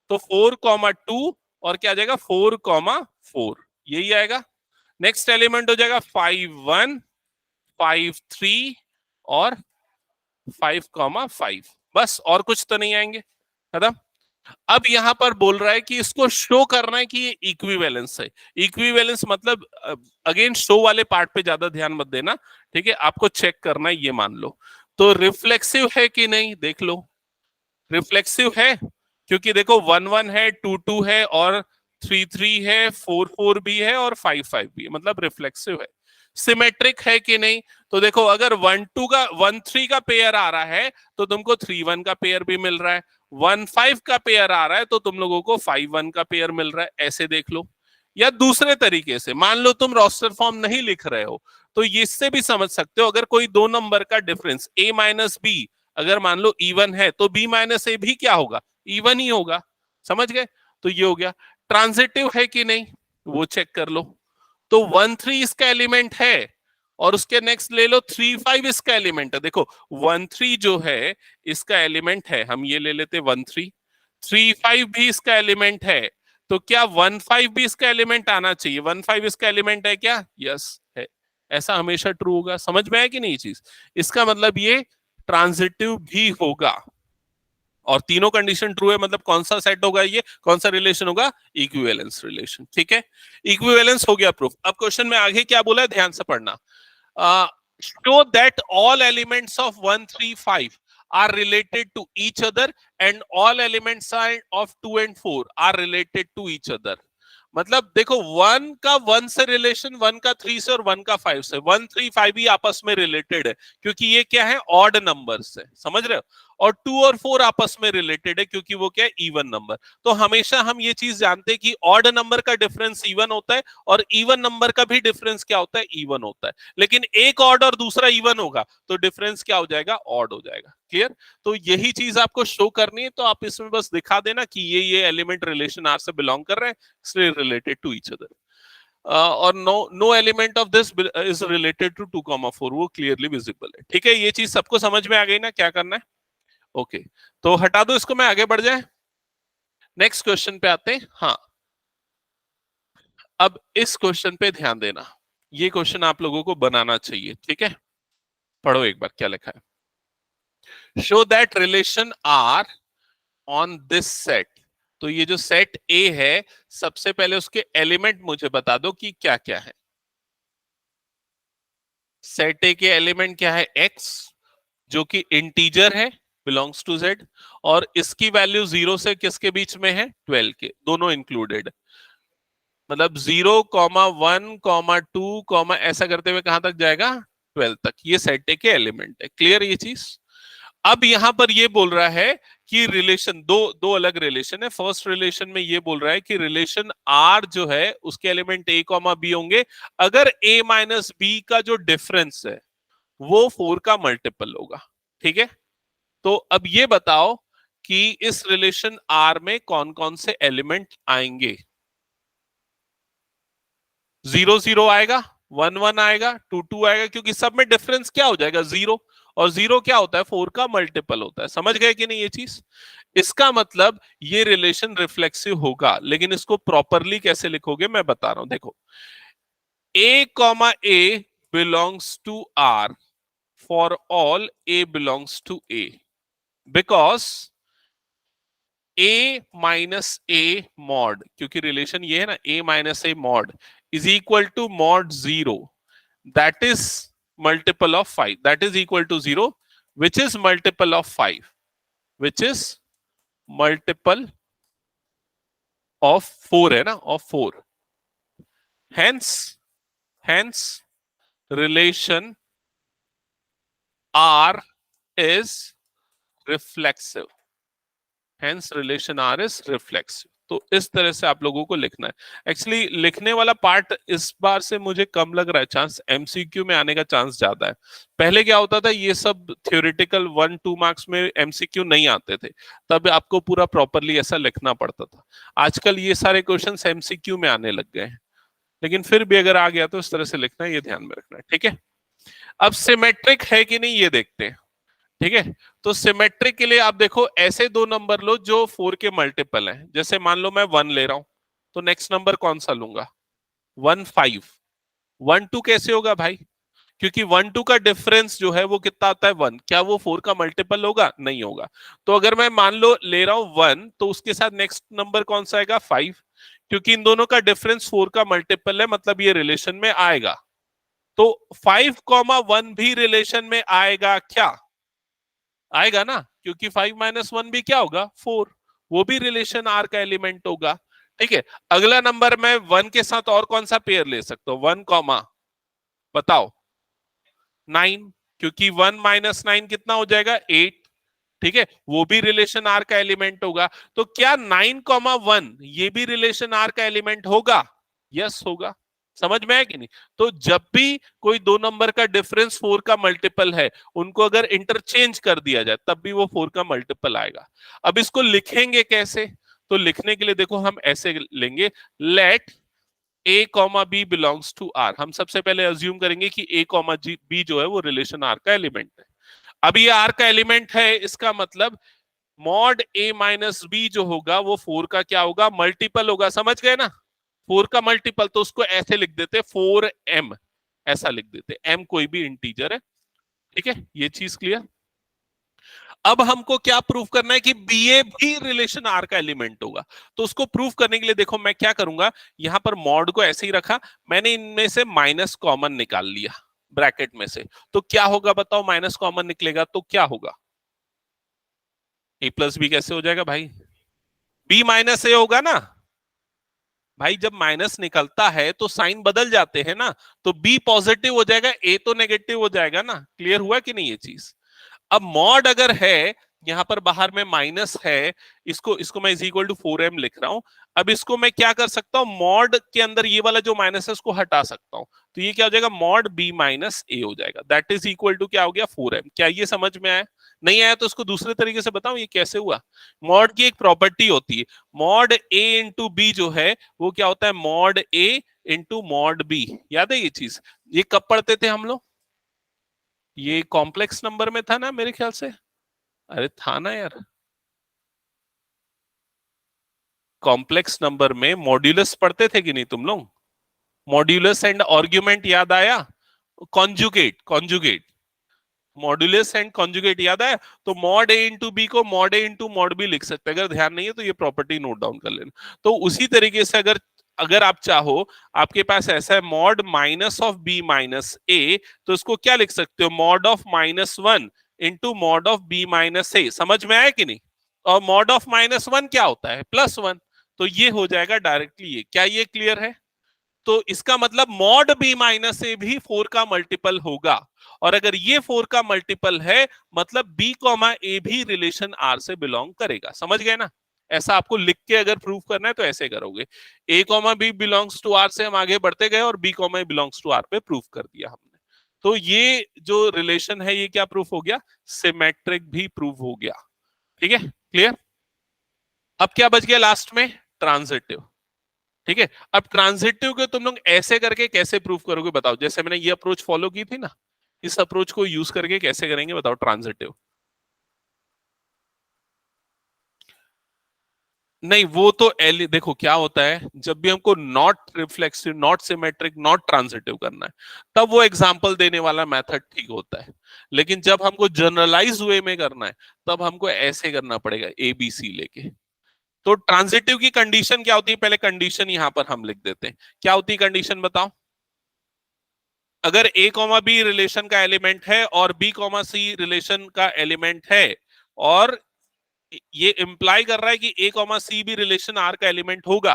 [SPEAKER 1] तो 4,2, और क्या आ जाएगा? 4,4, यही आएगा। नेक्स्ट एलिमेंट हो जाएगा 5,1 5,3 और 5,5। बस, और कुछ तो नहीं आएंगे। खत्म। अब यहां पर बोल रहा है कि इसको शो करना है कि ये इक्विवेलेंस है। इक्विवेलेंस मतलब, अगेन शो वाले पार्ट पे ज्यादा ध्यान मत देना, ठीक है? आपको चेक करना है, ये मान लो। तो रिफ्लेक्सिव है कि नहीं, देख लो। रिफ्लेक्सिव है, क्योंकि देखो 1 1 है, 2 2 है, और 3 3 है, 4 4 भी है, और 5 5 भी है, मतलब रिफ्लेक्सिव है। सिमेट्रिक है कि नहीं, तो देखो अगर 1 2 का 1 3 का पेयर आ रहा है तो तुमको 3 1 का पेयर भी मिल रहा है। 1 5 का पेयर आ रहा है तो तुम लोगों को 5 1 का पेयर मिल रहा है। ऐसे देख लो। या दूसरे तरीके से मान लो तुम रोस्टर फॉर्म नहीं लिख रहे हो, तो इससे भी समझ सकते हो। अगर कोई दो नंबर का डिफरेंस a माइनस बी अगर मान लो इवन है, तो b माइनस ए भी क्या होगा? इवन ही होगा। समझ गए? तो ये हो गया। ट्रांजिटिव है कि नहीं, वो चेक कर लो। तो 1 3 इसका एलिमेंट है, और उसके नेक्स्ट ले लो 3 5 इसका एलिमेंट है। देखो 1 3 जो है इसका एलिमेंट है, हम ये ले लेते 1 3। 3 5 भी इसका एलिमेंट है, तो क्या 1 5 भी इसका एलिमेंट आना चाहिए? 1 5 इसका एलिमेंट है क्या? यस है। ऐसा हमेशा ट्रू होगा। समझ में आया कि नहीं चीज? इसका मतलब ये ट्रांजिटिव भी होगा। और तीनों कंडीशन ट्रू है, मतलब कौन सा सेट होगा? ये कौन सा रिलेशन होगा? Equivalence relation. ठीक है, इक्विवेलेंस हो गया प्रूफ। अब क्वेश्चन में आगे क्या बोला है, ध्यान से पढ़ना। Show that all elements of 1 3 5 are related to each other and all elements of 2 and 4 are related to each other। मतलब देखो 1 का 1 से रिलेशन, 1 का 3 से और 1 का 5 से, 1 3 5 ही आपस में रिलेटेड है, क्योंकि ये क्या है? ऑड नंबर से। समझ रहे हो? और 2 और 4 आपस में रिलेटेड है, क्योंकि वो क्या है? Even number. तो हमेशा हम ये चीज जानते हैं कि ऑड नंबर का डिफरेंस इवन होता है, और इवन नंबर का भी डिफरेंस क्या होता है? इवन होता है। लेकिन एक ऑड और दूसरा इवन होगा तो डिफरेंस क्या हो जाएगा? ऑड हो जाएगा। क्लियर? तो यही चीज आपको शो करनी है, तो आप इसमें बस दिखा देना कि ये एलिमेंट रिलेशन आर से बिलोंग कर रहे हैं, इसलिए रिलेटेड टू ईच अदर। और no element of this is related to 2,4, वो क्लियरली विजिबल है। ठीक है, ये चीज सबको समझ में आ गई ना, क्या करना है? ओके, तो हटा दो इसको, मैं आगे बढ़ जाए। नेक्स्ट क्वेश्चन पे आते हैं। हाँ, अब इस क्वेश्चन पे ध्यान देना। ये क्वेश्चन आप लोगों को बनाना चाहिए। ठीक है, पढ़ो एक बार क्या लिखा है। Show that relation R on this set. तो ये जो सेट ए है, सबसे पहले उसके एलिमेंट मुझे बता दो कि क्या क्या है। सेट ए के एलिमेंट क्या है? एक्स, जो कि इंटीजर है, बिलोंग्स टू जेड, और इसकी वैल्यू 0 से किसके बीच में है? 12 के, दोनों इंक्लूडेड। मतलब 0,1,2, ऐसा करते हुए कहां तक जाएगा? 12 तक। ये सेट ए के एलिमेंट है। क्लियर ये चीज? अब यहां पर ये बोल रहा है कि रिलेशन, दो दो अलग रिलेशन है। फर्स्ट रिलेशन में ये बोल रहा है कि रिलेशन आर जो है उसके एलिमेंट ए कॉमा बी होंगे अगर ए माइनस बी का जो डिफरेंस है वो 4 का मल्टीपल होगा। ठीक है, तो अब ये बताओ कि इस रिलेशन आर में कौन कौन से एलिमेंट आएंगे? 0 0 आएगा, 1 1 आएगा, 2 2 आएगा, क्योंकि सब में डिफरेंस क्या हो जाएगा? 0। और 0 क्या होता है? 4 का मल्टीपल होता है। समझ गए कि नहीं ये चीज? इसका मतलब ये रिलेशन रिफ्लेक्सिव होगा, लेकिन इसको प्रॉपरली कैसे लिखोगे मैं बता रहा हूं। देखो, a comma A belongs to R for all a belongs to a, because a minus A mod, क्योंकि रिलेशन ये है ना, a minus A mod is equal to mod 0, that is multiple of 5, that is equal to 0, which is multiple of 5, which is multiple of 4 है ना, of 4. Hence relation R is reflexive. Hence relation R is reflexive. तो इस तरह से आप लोगों को लिखना है. एक्चुअली लिखने वाला पार्ट इस बार से मुझे कम लग रहा है, चांस एमसीक्यू में आने का चांस ज्यादा है. पहले क्या होता था, ये सब थ्योरेटिकल 1-2 मार्क्स में एमसीक्यू नहीं आते थे, तब आपको पूरा प्रॉपरली ऐसा लिखना पड़ता था. आजकल ये सारे क्वेश्चंस एमसीक्यू में आने लग गए हैं, लेकिन फिर भी अगर आ गया तो इस तरह से लिखना है, ये ध्यान में रखना है. ठीक है, अब सिमेट्रिक है कि नहीं ये देखते हैं. ठीक है, तो सिमेट्रिक के लिए आप देखो, ऐसे दो नंबर लो जो 4 के मल्टीपल हैं. जैसे मान लो मैं 1 ले रहा हूं, तो नेक्स्ट नंबर कौन सा लूंगा? 1 5. 1 2 कैसे होगा भाई? क्योंकि 1 2 का डिफरेंस जो है वो कितना आता है? 1. क्या वो 4 का मल्टीपल होगा? नहीं होगा. तो अगर मैं मान लो ले रहा हूं 1, तो उसके साथ नेक्स्ट नंबर कौन सा आएगा? 5. क्योंकि इन दोनों का डिफरेंस 4 का मल्टीपल है, मतलब ये रिलेशन में आएगा. तो 5,1 भी रिलेशन में आएगा क्या? आएगा ना, क्योंकि 5 - 1 भी क्या होगा? 4. वो भी रिलेशन आर का एलिमेंट होगा. ठीक है, अगला नंबर मैं 1 के साथ और कौन सा पेयर ले सकता हूं? 1, बताओ, 9. क्योंकि 1 - 9 कितना हो जाएगा? 8. ठीक है, वो भी रिलेशन आर का एलिमेंट होगा. तो क्या 9,1 ये भी रिलेशन आर का एलिमेंट होगा? यस होगा. समझ में आया कि नहीं? तो जब भी कोई दो नंबर का डिफरेंस 4 का मल्टीपल है, उनको अगर इंटरचेंज कर दिया जाए तब भी वो 4 का मल्टीपल आएगा. अब इसको लिखेंगे कैसे? तो लिखने के लिए देखो हम ऐसे लेंगे, let a, b belongs to r. हम सबसे पहले अज्यूम करेंगे कि a, b जो है वो रिलेशन r का एलिमेंट है. अब ये r का एलिमेंट है, इसका मतलब मॉड a - b जो होगा वो 4 का क्या होगा? मल्टीपल होगा. समझ गए ना? 4 का मल्टीपल. तो उसको ऐसे लिख देते 4m, ऐसा लिख देते. m कोई भी इंटीजर है. ठीक है, ये चीज क्लियर. अब हमको क्या प्रूफ करना है कि ba भी रिलेशन r का एलिमेंट होगा. तो उसको प्रूफ करने के लिए देखो मैं क्या करूंगा, यहां पर मॉड को ऐसे ही रखा, मैंने इनमें से माइनस कॉमन निकाल लिया ब्रैकेट में से. तो क्या होगा बताओ? माइनस कॉमन निकलेगा तो क्या होगा? a + b कैसे हो जाएगा भाई? b - a होगा ना भाई. जब माइनस निकलता है तो साइन बदल जाते हैं ना, तो b पॉजिटिव हो जाएगा, a तो नेगेटिव हो जाएगा ना. क्लियर हुआ कि नहीं ये चीज? अब मॉड अगर है, यहां पर बाहर में माइनस है, इसको इसको मैं = 4m लिख रहा हूं. अब इसको मैं क्या कर सकता हूं? मॉड के अंदर ये वाला जो माइनस है उसको हटा सकता हूं. तो ये क्या हो जाएगा? मॉड b - a हो जाएगा. दैट इज इक्वल टू क्या हो गया? 4m. क्या ये समझ में आया? नहीं आया तो उसको दूसरे तरीके से बताऊं ये कैसे हुआ. मॉड की एक प्रॉपर्टी होती है, मॉड a × b जो है वो क्या होता है? Mod a × mod b. याद है ये चीज? ये कब पढ़ते थे हम लोग? ये कॉम्प्लेक्स नंबर में था ना मेरे ख्याल से. अरे था ना यार, कॉम्प्लेक्स नंबर में मॉड्यूलस पढ़ते थे कि नहीं तुम लोग? मॉड्यूलस एंड आर्ग्यूमेंट याद आया? कॉन्जुगेट मॉड्यूलस एंड कॉन्जुगेट याद आया? तो मॉड a × b को मॉड a × मॉड b लिख सकते हैं. अगर ध्यान नहीं है तो ये प्रॉपर्टी नोट डाउन कर लेना. तो उसी तरीके से अगर अगर आप चाहो, आपके पास ऐसा है मॉड -b - a, तो इसको क्या लिख सकते हो? Mod of -1 × mod of b - a. समझ में आया कि नहीं? और मॉड ऑफ -1 क्या होता है? +1. तो ये हो जाएगा डायरेक्टली ये. क्या ये क्लियर है? तो इसका मतलब मॉड b - a भी 4 का मल्टीपल होगा. और अगर ये 4 का मल्टीपल है, मतलब b, a भी रिलेशन r से बिलोंग करेगा. समझ गए ना? ऐसा आपको लिख के अगर प्रूफ करना है तो ऐसे करोगे. a, b belongs to r से हम आगे बढ़ते गए और b, a belongs to r पे प्रूफ कर दिया हमने. तो ये जो रिलेशन है ये क्या प्रूफ हो गया? सिमेट्रिक भी प्रूफ हो गया. ठीक है, क्लियर. अब क्या बच गया लास्ट में? ट्रांजिटिव. ठीक है, अब ट्रांजिटिव को तुम लोग ऐसे करके कैसे प्रूफ करोगे बताओ? जैसे मैंने ये अप्रोच फॉलो की थी ना, इस अप्रोच को यूज करके कैसे करेंगे बताओ ट्रांजिटिव? नहीं, वो तो देखो क्या होता है, जब भी हमको not reflexive, not symmetric, not transitive करना है, तब वो एग्जांपल देने वाला मेथड ठीक होता है. लेकिन जब हमको जनरलाइज वे में करना है, तब हमको ऐसे करना पड़ेगा, ABC लेके. तो ट्रांजिटिव की कंडीशन क्या होती है, पहले कंडीशन यहां पर हम लिख देते हैं। क्या होती है कंडीशन बताओ? अगर a कॉमा बी रिलेशन का एलिमेंट है और b कॉमा सी रिलेशन का एलिमेंट है, और ये इंप्लाई कर रहा है कि a कॉमा सी भी रिलेशन r का एलिमेंट होगा,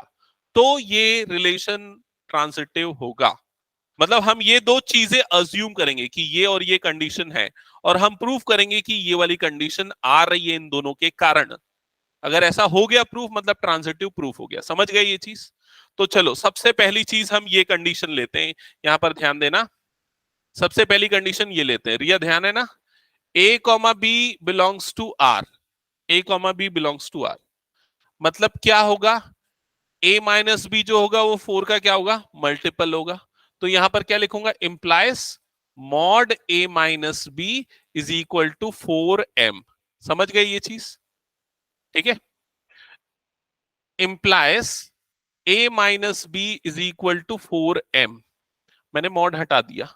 [SPEAKER 1] तो ये रिलेशन ट्रांजिटिव होगा। मतलब हम ये दो चीजें अज्यूम करेंगे कि ये और ये कंडीशन है, और हम प्रूफ करेंगे कि ये वाली कंडीशन आ रही है इन दोनों के कारण। अगर ऐसा हो गया प्रूफ, मतलब ट्रांजिटिव प्रूफ हो गया। समझ गए ये चीज? तो चलो सबसे पहली चीज हम ये कंडीशन लेते हैं, यहां पर ध्यान देना। सबसे पहली कंडीशन ये लेते हैं, रिया ध्यान है ना? A comma B belongs to R, A comma B belongs to R, मतलब क्या होगा? ए माइनस बी जो होगा वो 4 का क्या होगा? मल्टीपल होगा। तो यहां पर क्या लिखूंगा? Implies mod A minus B is equal to 4m। समझ गए ये चीज? ठीक है। Implies A minus B is equal to 4m। मैंने मॉड हटा दिया,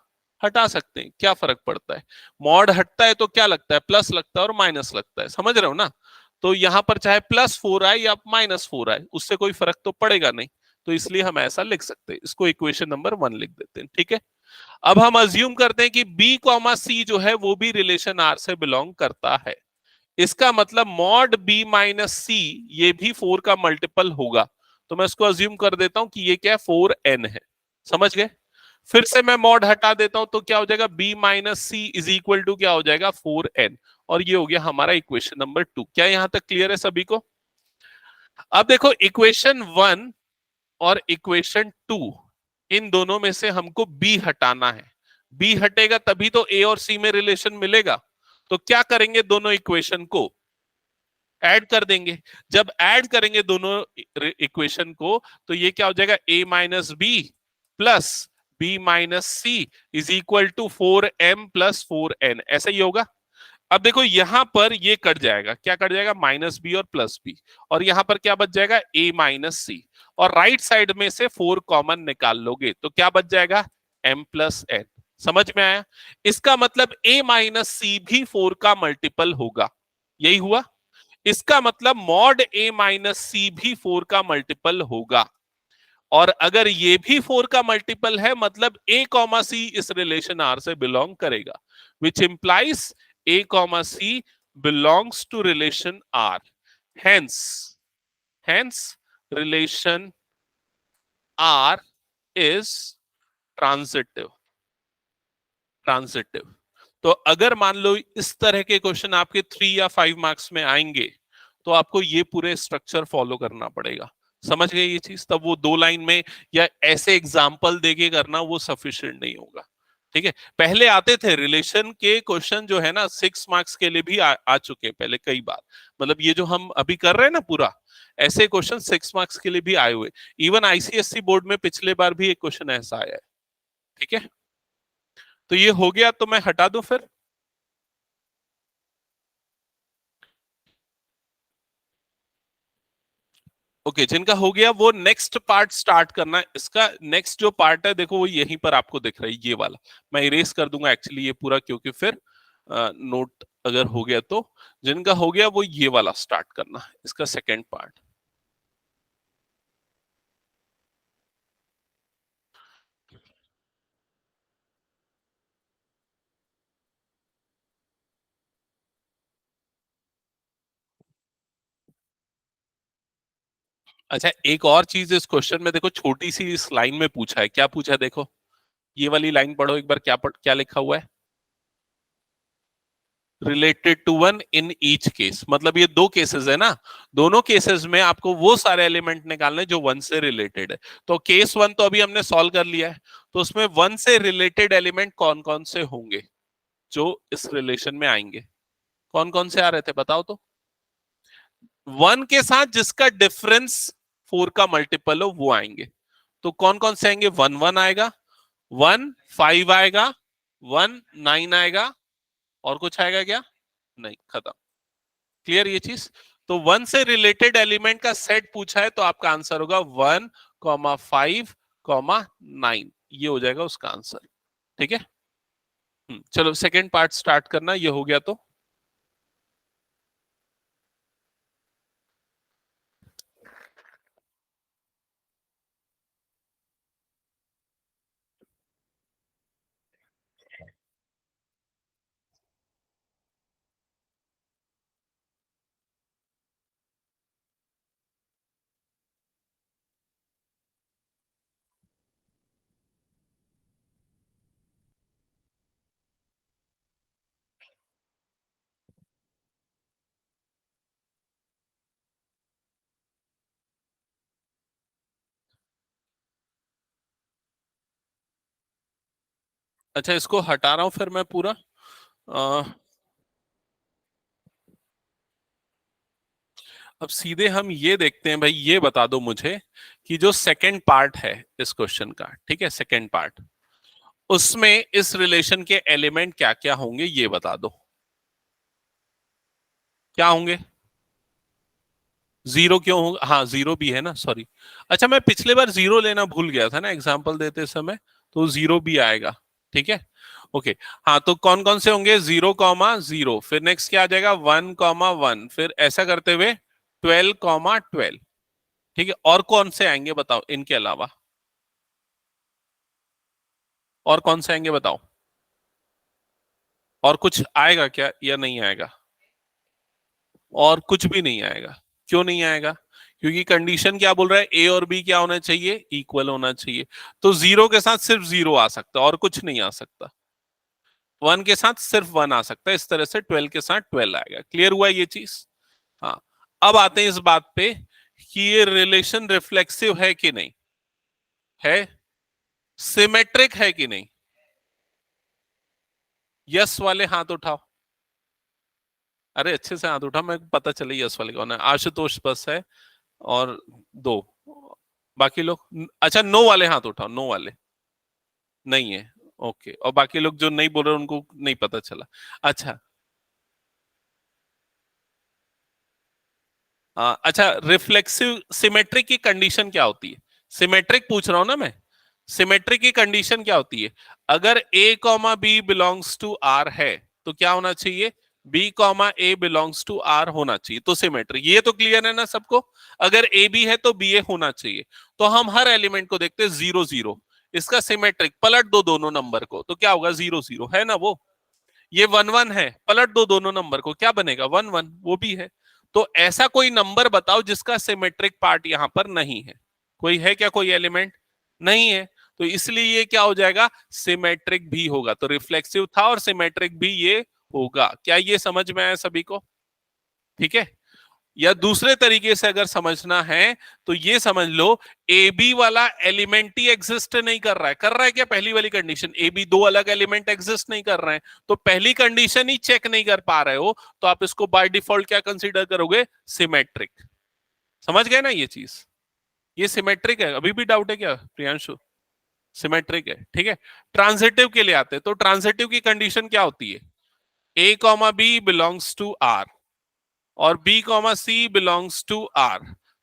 [SPEAKER 1] हटा सकते हैं, क्या फर्क पड़ता है? मॉड हटता है तो क्या लगता है? प्लस लगता है और माइनस लगता है, समझ रहे हो ना? तो यहां पर चाहे +4 आए या -4 आए, उससे कोई फर्क तो पड़ेगा नहीं। तो इसलिए हम ऐसा लिख सकते हैं, इसको इक्वेशन नंबर 1 लिख देते हैं। ठीक है। अब हम अज्यूम करते हैं कि बी कॉमा सी जो है वो भी रिलेशन आर से बिलोंग करता है। इसका मतलब मॉड बी माइनस सी ये भी 4 का मल्टीपल होगा। तो मैं इसको अज्यूम कर देता हूं कि ये क्या है? 4n है। समझ गए? फिर से मैं मॉड हटा देता हूं तो क्या हो जाएगा? b minus C is equal to क्या हो जाएगा? 4n। और ये हो गया हमारा इक्वेशन नंबर 2। क्या यहां तक क्लियर है सभी को? अब देखो इक्वेशन 1 और इक्वेशन 2, इन दोनों में से हमको b हटाना है। b हटेगा तभी तो a और c में रिलेशन मिलेगा। तो क्या करेंगे? दोनों इक्वेशन को ऐड कर देंगे। जब ऐड करेंगे दोनों इक्वेशन को, तो ये क्या हो जाएगा? a minus B plus B minus C is equal to 4m plus 4n, ऐसा ही होगा। अब देखो यहां पर ये कट जाएगा, क्या कट जाएगा? माइनस बी और प्लस बी, और यहां पर क्या बच जाएगा? a माइनस सी, और राइट साइड में से 4 कॉमन निकाल लोगे तो क्या बच जाएगा? m plus n। समझ में आया? इसका मतलब a माइनस सी भी 4 का मल्टीपल होगा। यही हुआ। इसका मतलब मॉड ए माइनस सी भी 4 का मल्टीपल होगा। और अगर ये भी 4 का मल्टीपल है, मतलब ए कॉमा सी इस रिलेशन आर से बिलोंग करेगा, which implies A comma C belongs to relation R. Hence hence relation R is transitive. Transitive. तो अगर मान लो इस तरह के क्वेश्चन आपके 3 या 5 मार्क्स में आएंगे, तो आपको ये पूरे स्ट्रक्चर फॉलो करना पड़ेगा। समझ गए ये चीज? तब वो 2 लाइन में या ऐसे एग्जाम्पल देके करना वो सफिशिएंट नहीं होगा। ठीक है। पहले आते थे रिलेशन के क्वेश्चन जो है ना, 6 मार्क्स के लिए भी आ चुके हैं पहले कई बार। मतलब ये जो हम अभी कर रहे हैं ना पूरा, ऐसे क्वेश्चन 6 मार्क्स के लिए भी आए हुए। इवन आईसीएससी बोर्ड में पिछले बार भी एक क्वेश्चन ऐसा आया है। ठीक है। तो ये हो गया, तो मैं हटा दूं फिर? ओके, जिनका हो गया वो नेक्स्ट पार्ट स्टार्ट करना है। इसका नेक्स्ट जो पार्ट है देखो, वो यहीं पर आपको दिख रहा है, ये वाला। मैं इरेज कर दूंगा एक्चुअली ये पूरा, क्योंकि फिर नोट अगर हो गया तो। जिनका हो गया वो ये वाला स्टार्ट करना है, इसका सेकेंड पार्ट। अच्छा, एक और चीज इस क्वेश्चन में देखो, छोटी सी इस लाइन में पूछा है। क्या पूछा है देखो, ये वाली लाइन पढ़ो एक बार, क्या लिखा हुआ है? Related to one in each case. मतलब ये दो केसेस है ना, दोनों केसेस में आपको वो सारे एलिमेंट निकालने जो वन से रिलेटेड है। तो केस 1 तो अभी हमने सॉल्व कर लिया है। तो उसमें वन से रिलेटेड एलिमेंट कौन कौन से होंगे जो इस रिलेशन में आएंगे? कौन कौन से आ रहे थे बताओ तो? वन के साथ जिसका डिफरेंस 4 का मल्टीपल हो वो आएंगे। तो कौन कौन से आएंगे? 1 1 आएगा, 1 5 आएगा, 1 9 आएगा, और कुछ आएगा क्या? नहीं, खत्म। क्लियर ये चीज? तो वन से रिलेटेड एलिमेंट का सेट पूछा है, तो आपका आंसर होगा 1 5 9। ये हो जाएगा उसका आंसर। ठीक है। चलो सेकेंड पार्ट स्टार्ट करना, ये हो गया तो। अच्छा, इसको हटा रहा हूं फिर मैं पूरा। अ, अब सीधे हम ये देखते हैं भाई, ये बता दो मुझे कि जो सेकंड पार्ट है इस क्वेश्चन का, ठीक है, सेकंड पार्ट, उसमें इस रिलेशन के एलिमेंट क्या क्या होंगे ये बता दो। क्या होंगे? जीरो क्यों होगा? हाँ, जीरो भी है ना, सॉरी। अच्छा, मैं पिछले बार जीरो लेना भूल गया था ना एग्जाम्पल देते समय, तो जीरो भी आएगा। ठीक है, ओके। हाँ, तो कौन कौन से होंगे? 0,0, फिर नेक्स्ट क्या आ जाएगा? 1,1, फिर ऐसा करते हुए 12,12। ठीक है, और कौन से आएंगे बताओ इनके अलावा? और कौन से आएंगे बताओ? और कुछ आएगा क्या या नहीं आएगा? और कुछ भी नहीं आएगा। क्यों नहीं आएगा? क्योंकि कंडीशन क्या बोल रहा है? ए और बी क्या होना चाहिए? इक्वल होना चाहिए। तो जीरो के साथ सिर्फ जीरो आ सकता है और कुछ नहीं आ सकता। वन के साथ सिर्फ वन आ सकता है, इस तरह से 12 के साथ 12 आएगा। क्लियर हुआ ये चीज? हाँ। अब आते हैं इस बात पे कि ये रिलेशन रिफ्लेक्सिव है कि नहीं है, सिमेट्रिक है कि नहीं। यस वाले हाथ उठाओ। अरे अच्छे से हाथ उठाओ, मैं पता चले यस वाले कौन है। आशुतोष बस है, और दो बाकी लोग। अच्छा, नो वाले हाथ उठाओ, नो वाले नहीं है। ओके, और बाकी लोग जो नहीं बोल रहे उनको नहीं पता चला। अच्छा। अच्छा, रिफ्लेक्सिव सिमेट्रिक की कंडीशन क्या होती है? सिमेट्रिक पूछ रहा हूं ना मैं। सिमेट्रिक की कंडीशन क्या होती है? अगर A comma B belongs to R है, तो क्या होना चाहिए? B comma A belongs to R होना चाहिए, तो सिमेट्रिक। ये तो क्लियर है ना सबको? अगर ए बी है तो बी ए होना चाहिए। तो हम हर एलिमेंट को देखते हैं 0,0। इसका सिमेट्रिक पलट दो दोनों नंबर को, तो क्या होगा? 0,0 है ना वो। ये 1,1 है, पलट दो दोनों नंबर को, क्या बनेगा? 1,1, वो भी है। तो ऐसा कोई नंबर बताओ जिसका सिमेट्रिक पार्ट यहां पर नहीं है। कोई है क्या? कोई एलिमेंट नहीं है। तो इसलिए ये क्या हो जाएगा? सिमेट्रिक भी होगा। तो रिफ्लेक्सिव था और सिमेट्रिक भी ये होगा। क्या ये समझ में आया सभी को? ठीक है। या दूसरे तरीके से अगर समझना है तो ये समझ लो, ए बी वाला एलिमेंट ही एग्जिस्ट नहीं कर रहा है। कर रहा है क्या? पहली वाली कंडीशन, ए बी दो अलग एलिमेंट एग्जिस्ट नहीं कर रहे हैं, तो पहली कंडीशन ही चेक नहीं कर पा रहे हो, तो आप इसको बाय डिफॉल्ट क्या कंसीडर करोगे? सिमेट्रिक। समझ गए ना ये चीज? ये सिमेट्रिक है। अभी भी डाउट है क्या प्रियांशु? सिमेट्रिक है, ठीक है। ट्रांजिटिव के लिए आते हैं, तो ट्रांजिटिव की कंडीशन क्या होती है? A comma B belongs to R और B comma C belongs to R.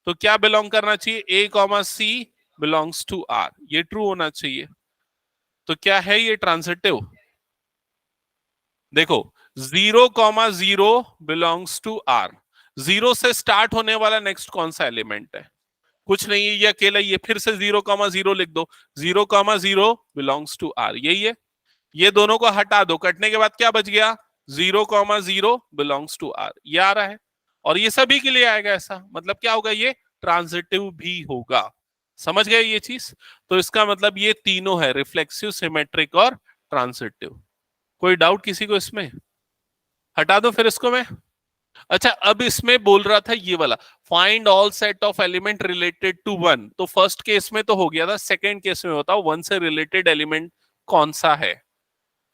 [SPEAKER 1] तो क्या बिलोंग करना चाहिए? A comma C belongs to R, ये ट्रू होना चाहिए। तो क्या है ये? ट्रांजिटिव। देखो, 0,0 बिलोंग्स टू आर। जीरो से स्टार्ट होने वाला नेक्स्ट कौन सा एलिमेंट है? कुछ नहीं है, ये अकेला। ये फिर से 0,0 लिख दो। 0,0 बिलोंग्स टू आर, यही है। ये दोनों को हटा दो, कटने के बाद क्या बच गया? 0,0 बिलोंग्स टू आर, ये आ रहा है। और ये सभी के लिए आएगा ऐसा, मतलब क्या होगा? ये ट्रांजिटिव भी होगा। समझ गए ये चीज? तो इसका मतलब ये तीनों है, रिफ्लेक्सिव, सिमेट्रिक और ट्रांजिटिव। कोई डाउट किसी को इसमें? हटा दो फिर इसको मैं। अच्छा, अब इसमें बोल रहा था ये वाला, find all set of element related to one. तो फर्स्ट केस में तो हो गया था, सेकेंड केस में बताओ वन से रिलेटेड एलिमेंट कौन सा है?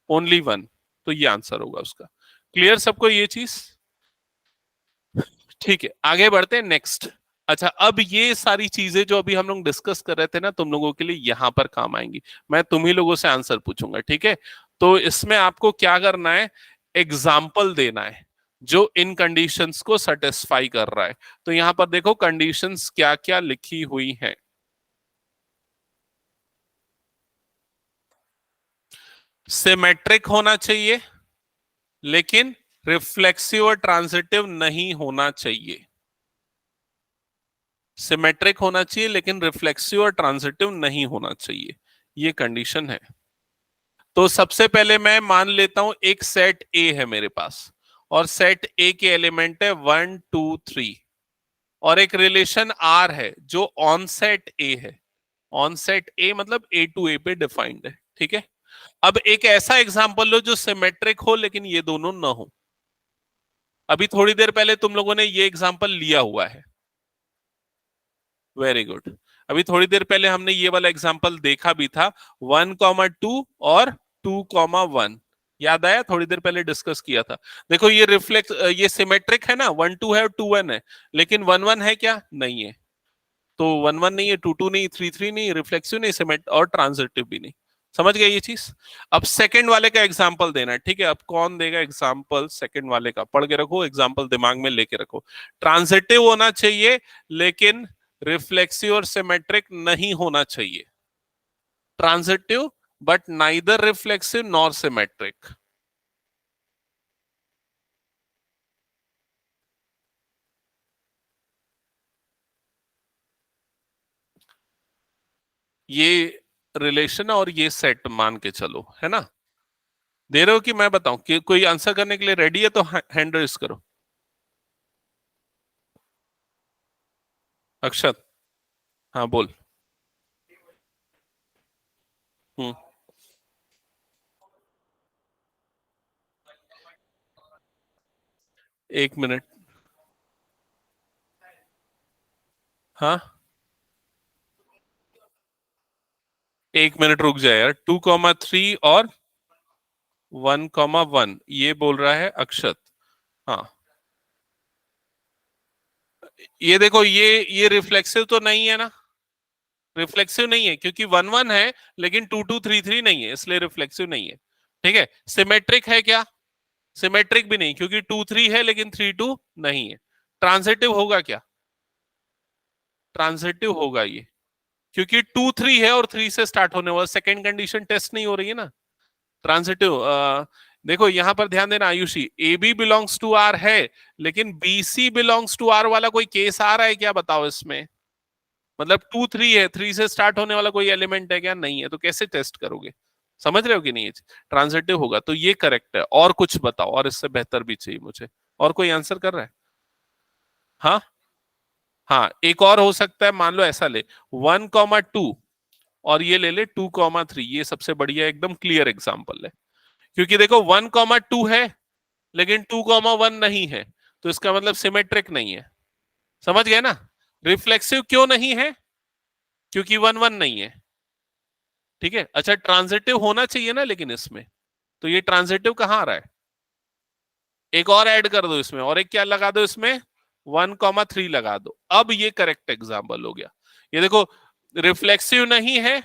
[SPEAKER 1] Only one. तो ये आंसर होगा उसका। क्लियर सबको ये चीज? ठीक है, आगे बढ़ते हैं नेक्स्ट। अच्छा, अब ये सारी चीजें जो अभी हम लोग डिस्कस कर रहे थे ना, तुम लोगों के लिए यहां पर काम आएंगी। मैं तुम ही लोगों से आंसर पूछूंगा, ठीक है? तो इसमें आपको क्या करना है? एग्जाम्पल देना है जो इन कंडीशंस को सेटिस्फाई कर रहा है। तो यहां पर देखो कंडीशंस क्या क्या लिखी हुई हैं। सिमेट्रिक होना चाहिए, लेकिन रिफ्लेक्सिव और ट्रांजिटिव नहीं होना चाहिए। सिमेट्रिक होना चाहिए लेकिन रिफ्लेक्सिव और ट्रांजिटिव नहीं होना चाहिए, ये कंडीशन है। तो सबसे पहले मैं मान लेता हूं एक सेट ए है मेरे पास, और सेट ए के एलिमेंट है 1, 2, 3, और एक रिलेशन आर है जो ऑन सेट ए है। ऑन सेट ए मतलब ए टू ए पे डिफाइंड है, ठीक है। अब एक ऐसा एग्जांपल लो जो सिमेट्रिक हो लेकिन ये दोनों ना हो। अभी थोड़ी देर पहले तुम लोगों ने ये एग्जांपल लिया हुआ है। Very good. अभी थोड़ी देर पहले हमने ये वाला एग्जांपल देखा भी था, 1,2 और 2,1। याद आया, थोड़ी देर पहले डिस्कस किया था। देखो ये रिफ्लेक्स, ये सिमेट्रिक है ना, 1 2 है और 2 1 है, लेकिन 1 1 है क्या? नहीं है। तो 1 1 नहीं है, 2 2 नहीं, 3 3 नहीं, रिफ्लेक्सिव नहीं, सिमेट और ट्रांजिटिव भी नहीं। समझ गए ये चीज? अब सेकंड वाले का एग्जांपल देना है, ठीक है? अब कौन देगा एग्जांपल सेकंड वाले का? पढ़ के रखो, एग्जांपल दिमाग में लेके रखो। ट्रांजिटिव होना चाहिए, लेकिन रिफ्लेक्सिव और सिमेट्रिक नहीं होना चाहिए। Transitive but neither reflexive nor symmetric. ये रिलेशन और ये सेट मान के चलो, है ना? दे रहे हो कि मैं बताऊं? कि कोई आंसर करने के लिए रेडी है तो हैंड रेज करो। अक्षत, हाँ बोल। हम्म। 1 मिनट। हाँ, 1 मिनट रुक जाए यार। 2,3 और 1,1 ये बोल रहा है अक्षत। हाँ, ये देखो, ये रिफ्लेक्सिव तो नहीं है ना? रिफ्लेक्सिव नहीं है क्योंकि 1 1 है, लेकिन 2 2 3 3 नहीं है, इसलिए रिफ्लेक्सिव नहीं है। ठीक है। सिमेट्रिक है क्या? सिमेट्रिक भी नहीं, क्योंकि 2 3 है लेकिन 3 2 नहीं है। ट्रांजिटिव होगा क्या? ट्रांजिटिव होगा ये, क्योंकि 2 3 है और 3 से स्टार्ट होने वाला। सेकेंड कंडीशन टेस्ट नहीं हो रही है ना। ट्रांजिटिव। देखो यहां पर ध्यान देना Ayushi, A B belongs to R है, लेकिन B C belongs to R वाला कोई केस आ रहा है क्या? बताओ इसमें। मतलब 2 3 है, 3 से स्टार्ट होने वाला कोई एलिमेंट है क्या? नहीं है, तो कैसे टेस्ट करोगे? समझ रहे हो कि नहीं? ट्रांजिटिव होगा, तो ये करेक्ट है। और कुछ बताओ, और इससे बेहतर भी चाहिए मुझे। और कोई आंसर कर रहा है? हाँ। हाँ, एक और हो सकता है, मान लो ऐसा ले, 1,2 और ये ले ले 2,3। ये सबसे बढ़िया एकदम क्लियर एग्जाम्पल है, क्योंकि देखो 1,2 है लेकिन 2,1 नहीं है, तो इसका मतलब सिमेट्रिक नहीं है। समझ गए ना? रिफ्लेक्सिव क्यों नहीं है? क्योंकि 1 1 नहीं है। ठीक है। अच्छा, ट्रांजिटिव होना चाहिए ना लेकिन इसमें, तो ये ट्रांजिटिव कहाँ आ रहा है? एक और ऐड कर दो इसमें, और एक क्या लगा दो इसमें? 1,3 लगा दो। अब ये करेक्ट एग्जाम्पल हो गया। ये देखो, रिफ्लेक्सिव नहीं है,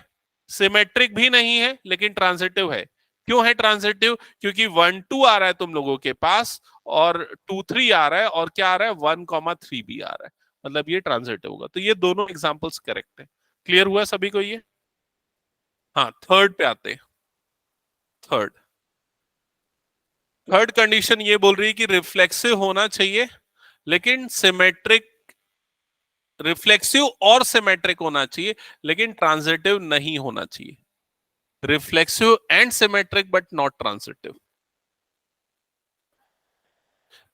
[SPEAKER 1] सिमेट्रिक भी नहीं है, लेकिन ट्रांजिटिव है। क्यों है ट्रांजिटिव? क्योंकि 1 2 आ रहा है तुम लोगों के पास, और 2 3 आ रहा है, और क्या आ रहा है? 1,3 भी आ रहा है। मतलब ये ट्रांजिटिव होगा। तो ये दोनों एग्जाम्पल्स करेक्ट है। क्लियर हुआ सभी को ये? हाँ, थर्ड पे आते हैं। थर्ड थर्ड कंडीशन ये बोल रही है कि रिफ्लेक्सिव होना चाहिए, लेकिन सिमेट्रिक, रिफ्लेक्सिव और सिमेट्रिक होना चाहिए, लेकिन ट्रांजिटिव नहीं होना चाहिए। Reflexive and symmetric but not transitive.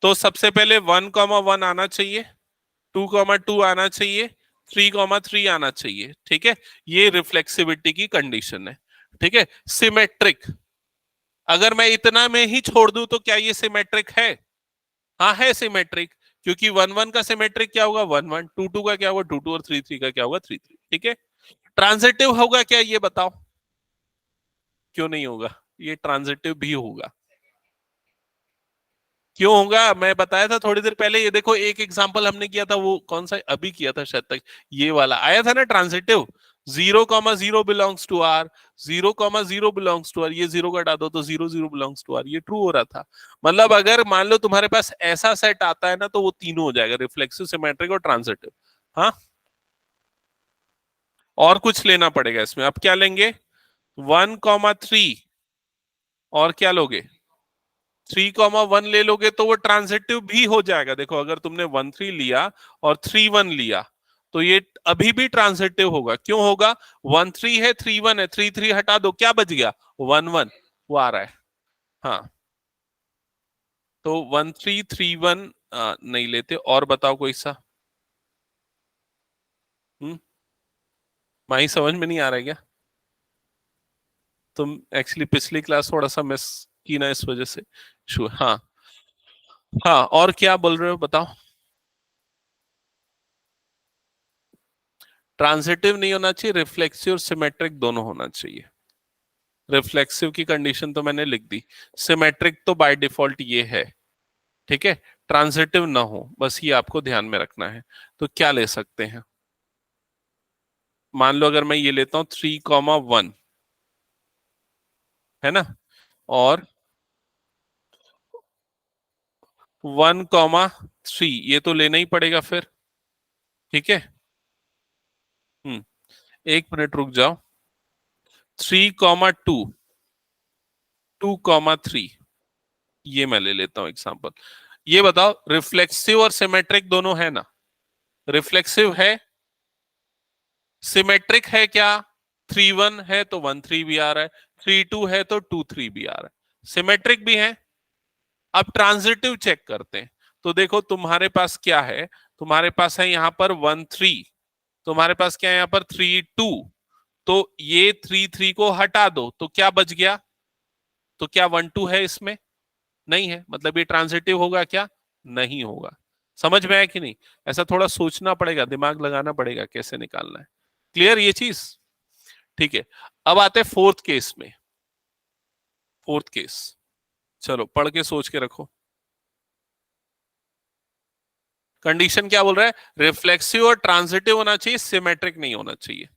[SPEAKER 1] तो सबसे पहले 1,1 आना चाहिए, 2,2 आना चाहिए, 3,3 आना चाहिए। ठीक है, ये रिफ्लेक्सिविटी की कंडीशन है। ठीक है। सिमेट्रिक, अगर मैं इतना में ही छोड़ दूं तो क्या ये सिमेट्रिक है? हाँ है सिमेट्रिक, क्योंकि 1 1 का सिमेट्रिक क्या होगा? 1 1। 2 2 का क्या होगा? 2 2। और 3 3 का क्या होगा? 3 3। ठीक है। ट्रांजिटिव होगा क्या ये बताओ? क्यों नहीं होगा? ये ट्रांजिटिव भी होगा। क्यों होगा? मैं बताया था थोड़ी देर पहले। ये देखो, एक एग्जांपल हमने किया था, वो कौन सा अभी किया था शायद तक, ये वाला आया था ना transitive. 0,0 belongs to R, 0,0 belongs to R, ये जीरो का हटा दो तो 0 0 बिलोंग्स टू आर, ये ट्रू हो रहा था। मतलब अगर मान लो तुम्हारे पास ऐसा सेट आता है ना, तो वो तीनों हो जाएगा, रिफ्लेक्सिव, सिमेट्रिक और ट्रांजिटिव। हाँ। और कुछ लेना पड़ेगा इसमें। अब क्या लेंगे? 1,3 और क्या लोगे? 3,1 ले लोगे तो वो ट्रांजिटिव भी हो जाएगा। देखो, अगर तुमने 1 3 लिया और 3 1 लिया, तो ये अभी भी ट्रांजिटिव होगा। क्यों होगा? 1 3 है, 3 1 है, 3 3 हटा दो, क्या बच गया? 1 1, वो आ रहा है। हाँ, तो 1 3 3 1 नहीं लेते। और बताओ कोई सा। हम्म। माही समझ में नहीं आ रहा है क्या? तुम एक्चुअली पिछली क्लास थोड़ा सा मिस की ना, इस वजह से। हाँ। हाँ, और क्या बोल रहे हो बताओ? ट्रांजिटिव नहीं होना चाहिए, रिफ्लेक्सिव और सिमेट्रिक दोनों होना चाहिए। रिफ्लेक्सिव की कंडीशन तो मैंने लिख दी, सिमेट्रिक तो बाय डिफॉल्ट ये है, ठीक है, ट्रांजिटिव ना हो, बस ये आपको ध्यान में रखना है। तो क्या ले सकते हैं, मान लो अगर मैं ये लेता हूं 3,1, है ना, और 1,3, ये तो लेना ही पड़ेगा फिर, ठीक है। हम्म, 1 मिनट रुक जाओ, 3,2, 2,3, ये मैं ले लेता हूं एग्जांपल। ये बताओ रिफ्लेक्सिव और सिमेट्रिक दोनों है ना, रिफ्लेक्सिव है, सिमेट्रिक है क्या, 3,1 है तो 1,3 भी आ रहा है, 3,2 है तो 2,3 भी आ रहा है, सिमेट्रिक भी है। अब ट्रांजिटिव चेक करते हैं, तो देखो तुम्हारे पास क्या है, तुम्हारे पास है यहाँ पर 1,3, तुम्हारे पास क्या है यहाँ पर 3,2, तो ये 3,3 को हटा दो तो क्या बच गया, तो क्या 1,2 है इसमें, नहीं है, मतलब ये ट्रांजिटिव होगा क्या, नहीं होगा। समझ में आया कि नहीं, ऐसा थोड़ा सोचना पड़ेगा, दिमाग लगाना पड़ेगा कैसे निकालना है, क्लियर ये चीज, ठीक है। अब आते हैं फोर्थ केस में, फोर्थ केस, चलो पढ़ के सोच के रखो। कंडीशन क्या बोल रहा है, रिफ्लेक्सिव और ट्रांजिटिव होना चाहिए, सिमेट्रिक नहीं होना चाहिए।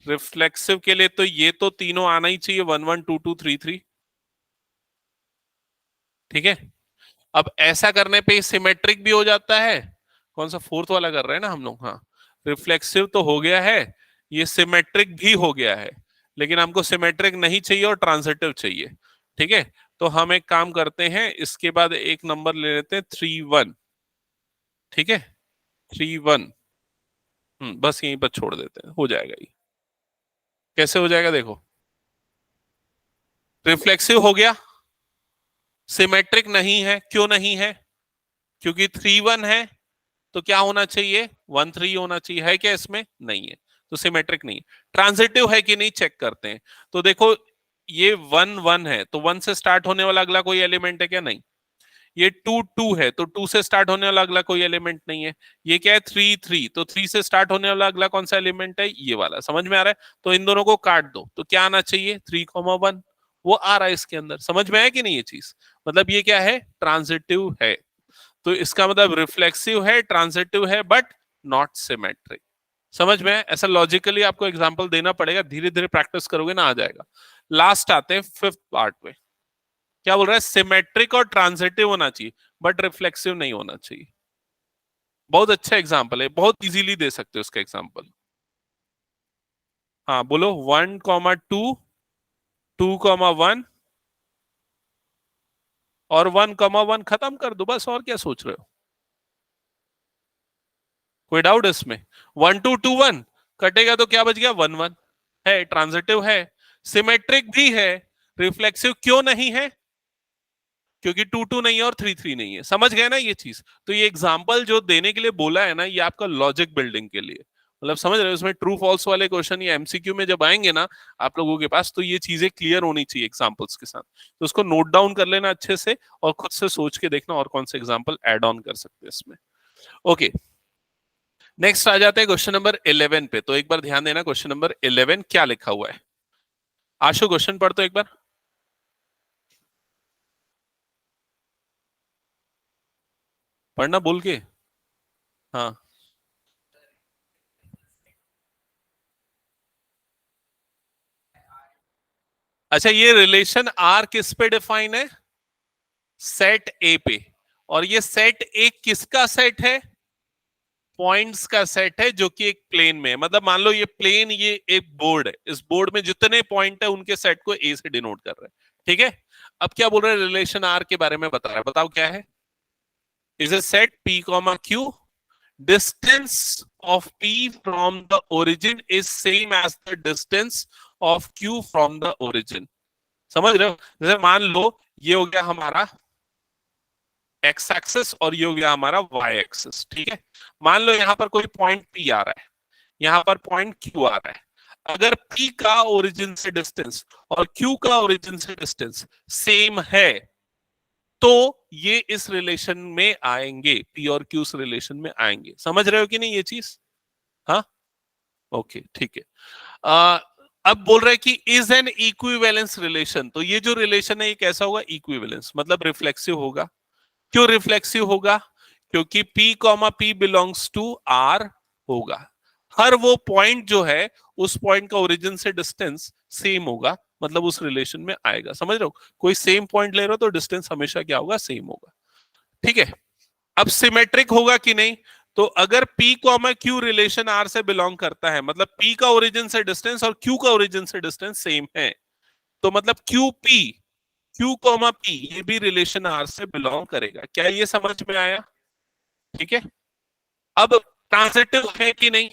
[SPEAKER 1] रिफ्लेक्सिव के लिए तो ये तो तीनों आना ही चाहिए, 1,1,2,2,3,3, ठीक है। अब ऐसा करने पे सिमेट्रिक भी हो जाता है, कौन सा फोर्थ वाला कर रहे हैं ना हम लोग, हाँ, रिफ्लेक्सिव तो हो गया है, ये सिमेट्रिक भी हो गया है, लेकिन हमको सिमेट्रिक नहीं चाहिए और ट्रांजिटिव चाहिए, ठीक है। तो हम एक काम करते हैं, इसके बाद एक नंबर ले लेते हैं 3,1, ठीक है, 3,1, बस यहीं पर छोड़ देते हैं, हो जाएगा ये। कैसे हो जाएगा देखो, रिफ्लेक्सिव हो गया, सिमेट्रिक नहीं है, क्यों नहीं है, क्योंकि 3,1 है, तो क्या होना चाहिए, 1,3 होना चाहिए, है क्या इसमें, नहीं है, तो सिमेट्रिक नहीं है। ट्रांजिटिव है कि नहीं चेक करते हैं, तो देखो ये 1,1 है, तो 1 से स्टार्ट होने वाला अगला कोई एलिमेंट है क्या, नहीं। ये 2,2 है, तो 2 से स्टार्ट होने वाला अगला कोई एलिमेंट नहीं है। ये क्या है 3,3, तो 3 से स्टार्ट होने वाला अगला कौन सा एलिमेंट है, ये वाला, समझ में आ रहा है। तो इन दोनों को काट दो, तो क्या आना चाहिए 3,1, वो आ रहा है इसके अंदर, समझ में आया कि नहीं ये चीज, मतलब ये क्या है, ट्रांजिटिव है। तो इसका मतलब रिफ्लेक्सिव है, ट्रांजिटिव है, बट नॉट सिमेट्रिक। समझ में, ऐसा लॉजिकली आपको एग्जांपल देना पड़ेगा, धीरे धीरे प्रैक्टिस करोगे ना आ जाएगा। लास्ट आते हैं फिफ्थ पार्ट में, क्या बोल रहा है, सिमेट्रिक और ट्रांजिटिव होना चाहिए बट रिफ्लेक्सिव नहीं होना चाहिए। बहुत अच्छा एग्जांपल है, बहुत इजीली दे सकते हो उसका एग्जांपल। हाँ बोलो, 1,2, 2,1 और 1,1 खत्म कर दो बस, और क्या सोच रहे हो, कोई डाउट इसमें। 1,2,2,1 कटेगा तो क्या बच गया, 1,1 है, ट्रांजिटिव है, सिमेट्रिक भी है, रिफ्लेक्सिव क्यों नहीं है, क्योंकि 2,2 नहीं है और 3,3 नहीं है। समझ गए ना ये चीज, तो ये एग्जांपल जो देने के लिए बोला है ना, ये आपका लॉजिक बिल्डिंग के लिए, मतलब समझ रहे हो, उसमें ट्रू फॉल्स वाले क्वेश्चन या एमसीक्यू में जब आएंगे ना आप लोगों के पास, तो ये चीजें क्लियर होनी चाहिए एग्जांपल्स के साथ, तो उसको नोट डाउन कर लेना अच्छे से और खुद से सोच के देखना और कौन से एग्जांपल ऐड ऑन कर सकते हैं इसमें। ओके, नेक्स्ट आ जाते हैं क्वेश्चन नंबर 11 पे। तो एक बार ध्यान देना, क्वेश्चन नंबर 11 क्या लिखा हुआ है, आशु क्वेश्चन पढ़ तो एक बार, पढ़ना बोल के। हाँ, अच्छा ये रिलेशन आर किस पे डिफाइन है, सेट ए पे, और ये सेट ए किसका सेट है, पॉइंट्स का सेट है जो कि एक प्लेन में है। मतलब मान लो ये प्लेन, ये एक बोर्ड है, इस बोर्ड में जितने पॉइंट है उनके सेट को ए से डिनोट कर रहे हैं, ठीक है। अब क्या बोल रहे हैं, रिलेशन आर के बारे में बता रहा है, बताओ क्या है, is a set P comma Q, distance of p from the origin is same as the distance of q from the origin। समझ रहे हो, जैसे मान लो ये हो गया हमारा x एक्सिस और ये हो गया हमारा y एक्सिस, ठीक है। मान लो यहां पर कोई पॉइंट p आ रहा है, यहां पर पॉइंट q आ रहा है, अगर p का ओरिजिन से डिस्टेंस और q का ओरिजिन से डिस्टेंस सेम है, तो ये इस रिलेशन में आएंगे, p और q इस रिलेशन में आएंगे। समझ रहे हो कि नहीं ये चीज, हाँ, ओके ठीक है। अब बोल रहे हैं कि इज एन इक्विवेलेंस रिलेशन, तो ये जो रिलेशन है ये कैसा होगा, इक्विवेलेंस, मतलब रिफ्लेक्सिव होगा। क्यों रिफ्लेक्सिव होगा, क्योंकि P comma P belongs to R होगा। हर वो पॉइंट जो है उस पॉइंट का ओरिजिन से डिस्टेंस सेम होगा, मतलब उस रिलेशन में आएगा। समझ रहे हो, कोई सेम पॉइंट ले रहे हो तो डिस्टेंस हमेशा क्या होगा, सेम होगा। ठीक है, अब सिमेट्रिक होगा कि नहीं, तो अगर P comma Q relation R से बिलोंग करता है, मतलब P का ओरिजिन से डिस्टेंस और Q का ओरिजिन से डिस्टेंस सेम है, तो मतलब Q कॉमा P ये भी रिलेशन R से बिलोंग करेगा। क्या ये समझ में आया? ठीक है, अब ट्रांजिटिव है कि नहीं,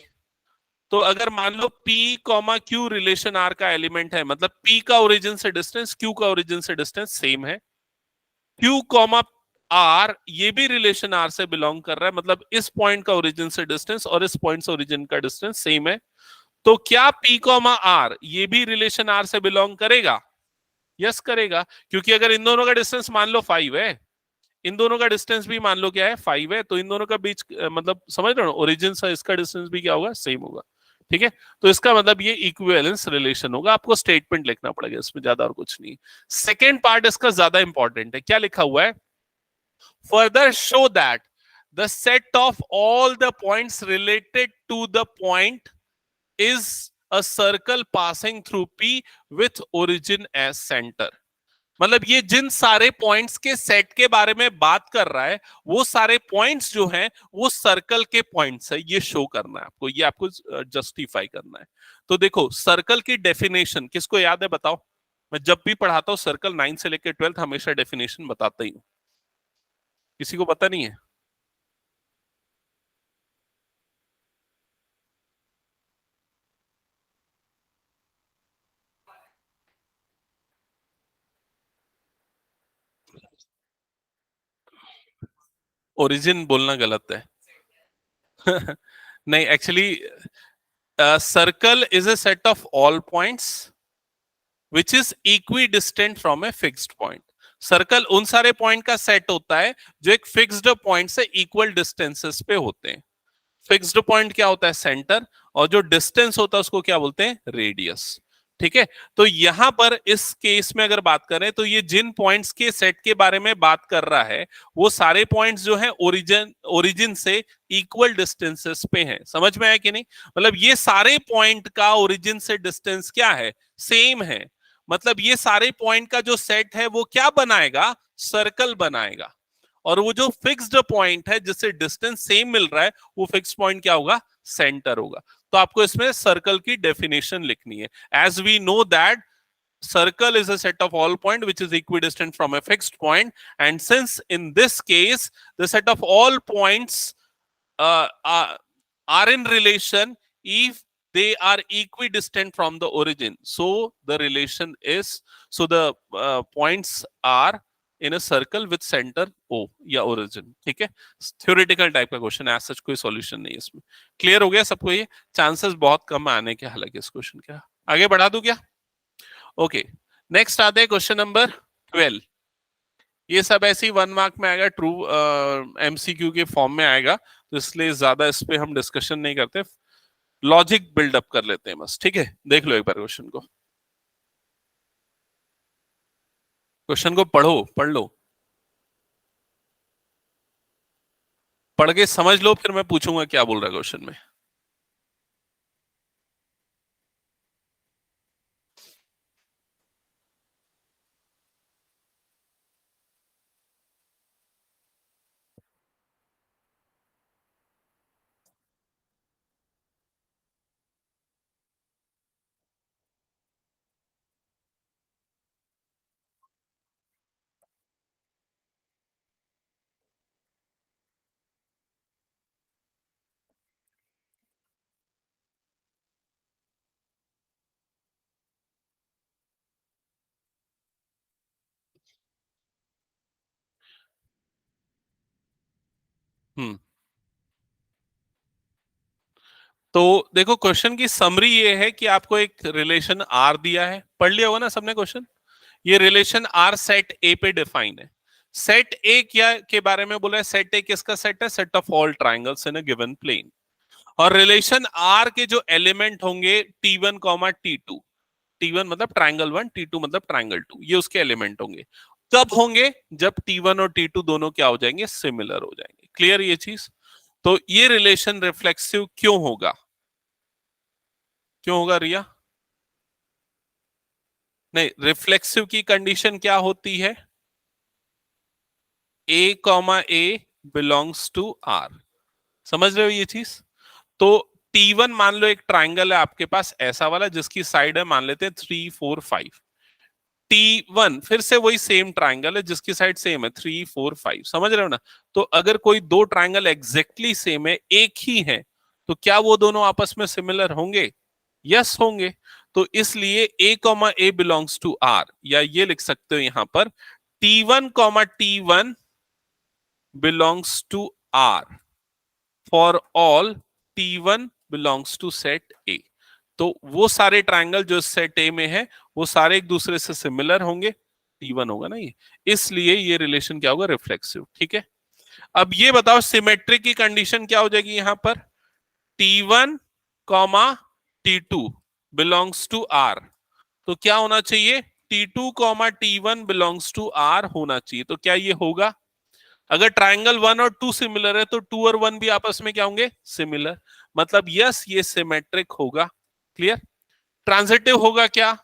[SPEAKER 1] तो अगर मान लो P comma Q relation R का एलिमेंट है, मतलब P का ओरिजिन से डिस्टेंस Q का ओरिजिन से डिस्टेंस सेम है, Q कॉमा R ये भी रिलेशन R से बिलोंग कर रहा है, मतलब इस पॉइंट का ओरिजिन से डिस्टेंस और इस पॉइंट से ओरिजिन का डिस्टेंस सेम है, तो क्या P कॉमा R ये भी रिलेशन R से बिलोंग करेगा? यस करेगा, क्योंकि अगर इन दोनों का डिस्टेंस मान लो 5 है, इन दोनों का डिस्टेंस भी मान लो क्या है, 5 है, तो इन दोनों का बीच मतलब समझ रहे हो, ओरिजिन से इसका डिस्टेंस भी क्या होगा, सेम होगा। ठीक है, तो इसका मतलब ये इक्विवेलेंस रिलेशन होगा। आपको स्टेटमेंट लिखना पड़ेगा इसमें, ज्यादा और कुछ नहीं। सेकेंड पार्ट इसका ज्यादा इंपॉर्टेंट है, क्या लिखा हुआ है, further show that the set of all the points related to the point is a circle passing through P with origin as center। मतलब ये जिन सारे पॉइंट्स के सेट के बारे में बात कर रहा है, वो सारे पॉइंट्स जो हैं वो सर्कल के पॉइंट्स है, ये शो करना है आपको, ये आपको जस्टिफाई करना है। तो देखो सर्कल की डेफिनेशन किसको याद है बताओ, मैं जब भी पढ़ाता हूं सर्कल 9 से लेकर 12 हमेशा डेफिनेशन बताता ही हूं, किसी को पता नहीं है? ओरिजिन बोलना गलत है। नहीं, actually circle is a set of all points which is equi distant from a fixed point. Circle उन सारे पॉइंट का सेट होता है जो एक फिक्स्ड पॉइंट से इक्वल डिस्टेंसेस पे होते हैं। फिक्स्ड पॉइंट क्या होता है, सेंटर, और जो डिस्टेंस होता है उसको क्या बोलते हैं, रेडियस। ठीक है, तो यहां पर इस केस में अगर बात करें तो ये जिन पॉइंट्स के सेट के बारे में बात कर रहा है वो सारे पॉइंट्स जो हैं ओरिजिन से इक्वल डिस्टेंसेस पे हैं। समझ में आया कि नहीं, मतलब ये सारे पॉइंट का ओरिजिन से डिस्टेंस क्या है, सेम है। मतलब ये सारे पॉइंट का जो सेट है वो क्या बनाएगा, सर्कल बनाएगा। और वो जो फिक्स्ड पॉइंट है जिससे डिस्टेंस सेम मिल रहा है वो फिक्स्ड पॉइंट क्या होगा, सेंटर होगा। तो आपको इसमें सर्कल की डेफिनेशन लिखनी है। As we know that circle is a set of all point which is equidistant from a fixed point, and since in this case the set of all points uh, are, are in relation if they are equidistant from the origin, so the relation is, so the points are in a circle with centre O या origin. ठीक है, theoretical type का question है, सच कोई solution नहीं है इसमें। Clear हो गया सबको, ये चांसेस बहुत कम आने के हालांकि इस क्वेश्चन के। आगे बढ़ा दूं क्या? ओके, नेक्स्ट आते हैं क्वेश्चन नंबर 12। ये सब ऐसे ही 1 मार्क में आएगा, ट्रू एमसीक्यू के फॉर्म में आएगा, तो इसलिए ज्यादा इस पे हम डिस्कशन नहीं करते, लॉजिक बिल्डअप कर लेते हैं बस। ठीक है, देख लो एक बार क्वेश्चन को, क्वेश्चन को पढ़ो, पढ़ लो, पढ़ के समझ लो, फिर मैं पूछूंगा क्या बोल रहा है क्वेश्चन में। हम्म, तो देखो क्वेश्चन की समरी ये है कि आपको एक रिलेशन आर दिया है, पढ़ लिया होगा ना सबने क्वेश्चन। ये रिलेशन आर सेट ए पे डिफाइन है। सेट ए क्या के बारे में बोला है, सेट ए किसका सेट है, set of all triangles in a given plane. और रिलेशन आर के जो एलिमेंट होंगे T1 कॉमा T2, T1 मतलब ट्रायंगल 1, T2 मतलब ट्रायंगल 2, ये उसके एलिमेंट होंगे। कब होंगे? जब T1 और T2 दोनों क्या हो जाएंगे? सिमिलर हो जाएंगे। क्लियर ये चीज? तो ये रिलेशन रिफ्लेक्सिव क्यों होगा? क्यों होगा रिया? नहीं, रिफ्लेक्सिव की कंडीशन क्या होती है? A comma A belongs to R। समझ रहे हो ये चीज? तो T1 मान लो एक ट्राइंगल है आपके पास ऐसा वाला, जिसकी साइड है मान लेते हैं 3, 4, 5। T1 फिर से वही सेम ट्राइंगल है जिसकी साइड सेम है 3, 4, 5। समझ रहे हो ना? तो अगर कोई दो ट्राइंगल एग्जैक्टली सेम है, एक ही है, तो क्या वो दोनों आपस में सिमिलर होंगे? यस होंगे। तो इसलिए A comma A belongs to R, या ये लिख सकते हो यहां पर T1 comma T1 belongs to R for all T1 belongs to set A। तो वो सारे ट्रायंगल जो सेट ए में है वो सारे एक दूसरे से सिमिलर होंगे, T1 होगा ना ये, इसलिए ये रिलेशन क्या होगा? रिफ्लेक्सिव। ठीक है, अब ये बताओ सिमेट्रिक की कंडीशन क्या हो जाएगी यहां पर? T1 comma T2 belongs to R, तो क्या होना चाहिए? T2 comma T1 belongs to R होना चाहिए। तो क्या ये होगा? अगर ट्राइंगल 1 और 2 सिमिलर है तो 2 और 1 भी आपस में क्या होंगे? सिमिलर। मतलब यस, ये सिमेट्रिक होगा। क्लियर? ट्रांजिटिव होगा क्या?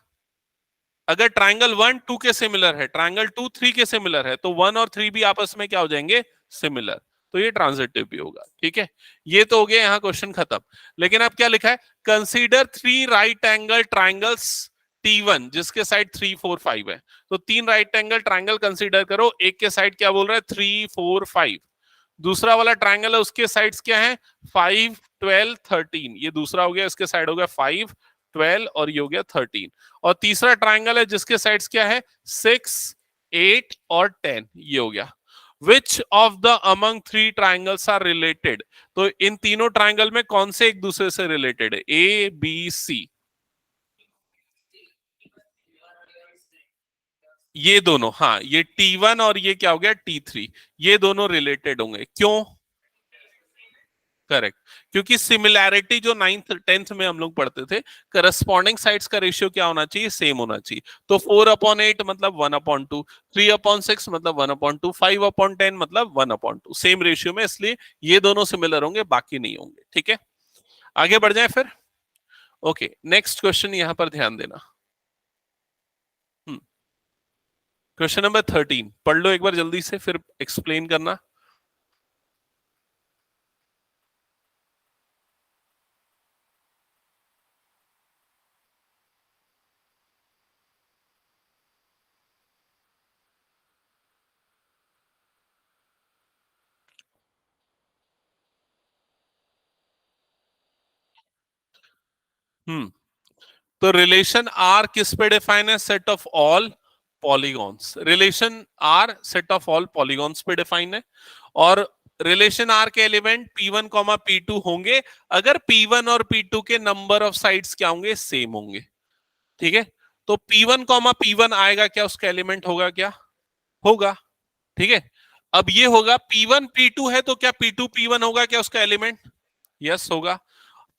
[SPEAKER 1] अगर ट्राइंगल 1 2 के सिमिलर है, ट्राइंगल 2 3 के सिमिलर है, तो 1 और 3 भी आपस में क्या हो जाएंगे? सिमिलर। तो ये ट्रांजिटिव भी होगा। ठीक है, ये तो हो गया यहां क्वेश्चन खत्म। लेकिन अब क्या लिखा है? Consider 3 right angle triangles T1 जिसके साइड 3, 4, 5 है। तो 3 राइट एंगल ट्राइंगल कंसीडर करो, एक के साइड क्या बोल रहा है? 3, 4, 5। दूसरा वाला ट्राइंगल है उसके साइड्स क्या है? 5, 12, 13। ये दूसरा हो गया, इसके साइड हो गया 5, 12 और ये हो गया 13। और तीसरा ट्राइंगल है जिसके साइड्स क्या है? 6, 8 और 10। ये हो गया। Which of the among 3 triangles are related? तो इन तीनों ट्राइंगल में कौन से एक दूसरे से रिलेटेड है? ए, बी, सी। ये दोनों, हाँ, ये T1 और ये क्या हो गया? T3। ये दोनों रिलेटेड होंगे। क्यों? करेक्ट, क्योंकि सिमिलैरिटी जो 9th 10th में हम लोग पढ़ते थे, करस्पॉन्डिंग साइड्स का रेशियो क्या होना चाहिए? सेम होना चाहिए। तो 4/8 मतलब 1/2, 3/6 मतलब 1/2, 5/10 मतलब 1/2, सेम रेशियो में, इसलिए ये दोनों सिमिलर होंगे, बाकी नहीं होंगे। ठीक है, आगे बढ़ जाए फिर। ओके, नेक्स्ट क्वेश्चन यहां पर ध्यान देना। क्वेश्चन नंबर 13 पढ़ लो एक बार जल्दी से, फिर एक्सप्लेन करना। हम्म तो रिलेशन आर किस पे डिफाइन है? Set of all polygons. Relation R set of all polygons पे डिफाइन है। और रिलेशन आर के एलिमेंट P1 कॉमा P2 होंगे अगर P1 और P2 के नंबर ऑफ साइड्स क्या होंगे? सेम होंगे। ठीक है, तो P1 कॉमा P1 आएगा क्या? उसका एलिमेंट होगा क्या? होगा। ठीक है, अब ये होगा P1 P2 है तो क्या P2 P1 होगा क्या उसका एलिमेंट? यस होगा।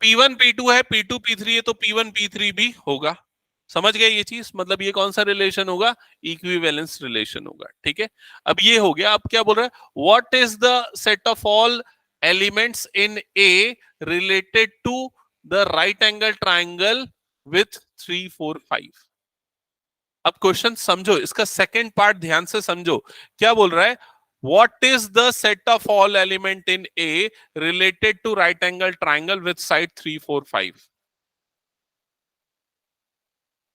[SPEAKER 1] P1 P2 है, P2 P3 है, तो P1 P3 भी होगा। समझ गए ये चीज? मतलब ये कौन सा रिलेशन होगा? इक्विवेलेंस रिलेशन होगा। ठीक है, अब ये हो गया। अब क्या बोल रहा है? What is the set of all elements in a related to the right angle triangle with 3, 4, 5? अब क्वेश्चन समझो, इसका सेकंड पार्ट ध्यान से समझो। क्या बोल रहा है? What is the set of all element in A related to right angle triangle with side 3, 4, 5?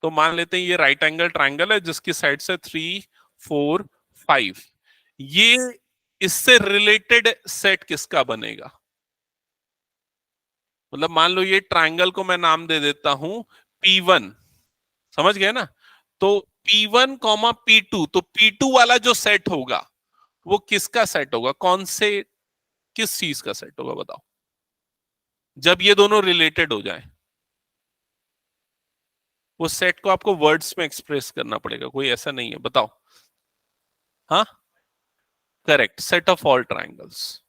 [SPEAKER 1] तो मान लेते हैं ये राइट एंगल ट्राइंगल है जिसकी साइड से 3, 4, 5। ये इससे रिलेटेड सेट किसका बनेगा? मतलब मान लो ये ट्राइंगल को मैं नाम दे देता हूं P1। समझ गए ना? तो P1 कॉमा P2, तो P2 वाला जो सेट होगा वो किसका सेट होगा? कौन से, किस चीज का सेट होगा बताओ, जब ये दोनों रिलेटेड हो जाए? वो सेट को आपको वर्ड्स में एक्सप्रेस करना पड़ेगा, कोई ऐसा नहीं है, बताओ। हाँ, correct, set of all triangles.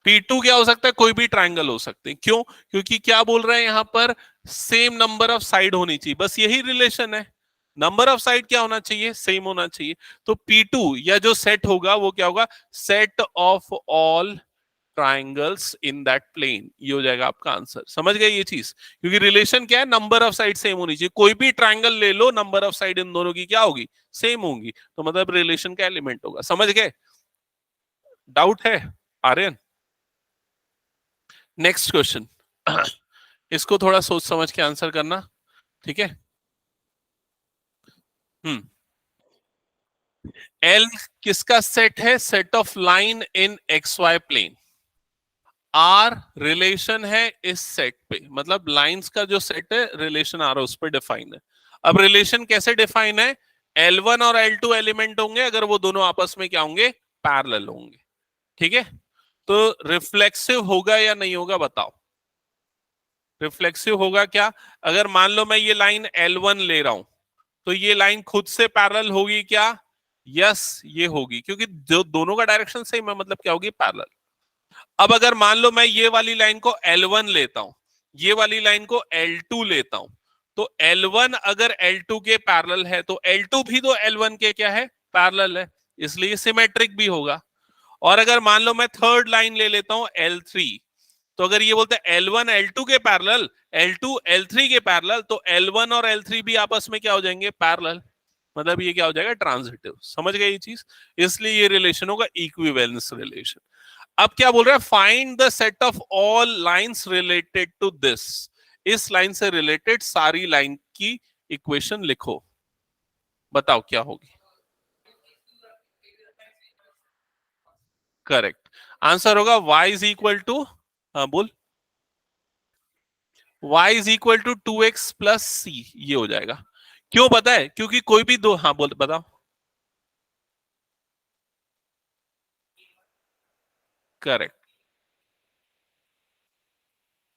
[SPEAKER 1] P2 क्या हो सकता है, कोई भी ट्राइंगल हो सकते हैं। क्यों? क्योंकि क्या बोल रहे हैं यहां पर, सेम नंबर ऑफ साइड होनी चाहिए, बस यही रिलेशन है। नंबर ऑफ साइड क्या होना चाहिए, सेम होना चाहिए। तो P2 या जो सेट होगा वो क्या होगा, set of all triangles in that plane, ये हो जाएगा आपका आंसर। समझ गए ये चीज? क्योंकि रिलेशन क्या है, नंबर ऑफ साइड सेम होनी चाहिए। कोई भी ट्राइंगल ले लो, नंबर ऑफ साइड इन दोनों की क्या होगी, सेम होंगी, तो मतलब रिलेशन का एलिमेंट होगा। समझ गए? डाउट है आर्यन? Next question. इसको थोड़ा सोच समझ के आंसर करना, ठीक है? हम्म। एल किसका सेट है, set of line in X Y plane. R relation है इस सेट पे, मतलब लाइंस का जो सेट है रिलेशन आर उस पर डिफाइन है। अब रिलेशन कैसे डिफाइन है, L1 और L2 एलिमेंट होंगे अगर वो दोनों आपस में क्या होंगे, पैरेलल होंगे। ठीक है, तो रिफ्लेक्सिव होगा या नहीं होगा बताओ? रिफ्लेक्सिव होगा क्या? अगर मान लो मैं ये लाइन L1 ले रहा हूं, तो ये लाइन खुद से पैरेलल होगी क्या? यस, ये होगी, क्योंकि जो दोनों का डायरेक्शन सेम है, मतलब क्या होगी, पैरेलल। अब अगर मान लो मैं ये वाली लाइन को L1 लेता हूं, ये वाली लाइन को L2 लेता हूं, तो L1 अगर L2 के पैरेलल है तो L2 भी तो L1 के क्या है, पैरेलल है, इसलिए सिमेट्रिक भी होगा। और अगर मान लो मैं थर्ड लाइन ले लेता हूं L3, तो अगर ये बोलते हैं L1 L2 के पैरेलल, L2 L3 के पैरेलल, तो L1 और L3 भी आपस में क्या हो जाएंगे, पैरेलल, मतलब ये क्या हो जाएगा, ट्रांजिटिव। समझ गए ये चीज? इसलिए ये रिलेशन होगा इक्विवेलेंस रिलेशन। अब क्या बोल रहा है, find the set of all lines related to this. इस लाइन से रिलेटेड सारी लाइन की इक्वेशन लिखो, बताओ क्या होगी। करेक्ट आंसर होगा y इज इक्वल टू, हाँ बोल, y is equal to 2x plus C, ये हो जाएगा। क्यों पता है? क्योंकि कोई भी दो, हाँ बोल बताओ। Correct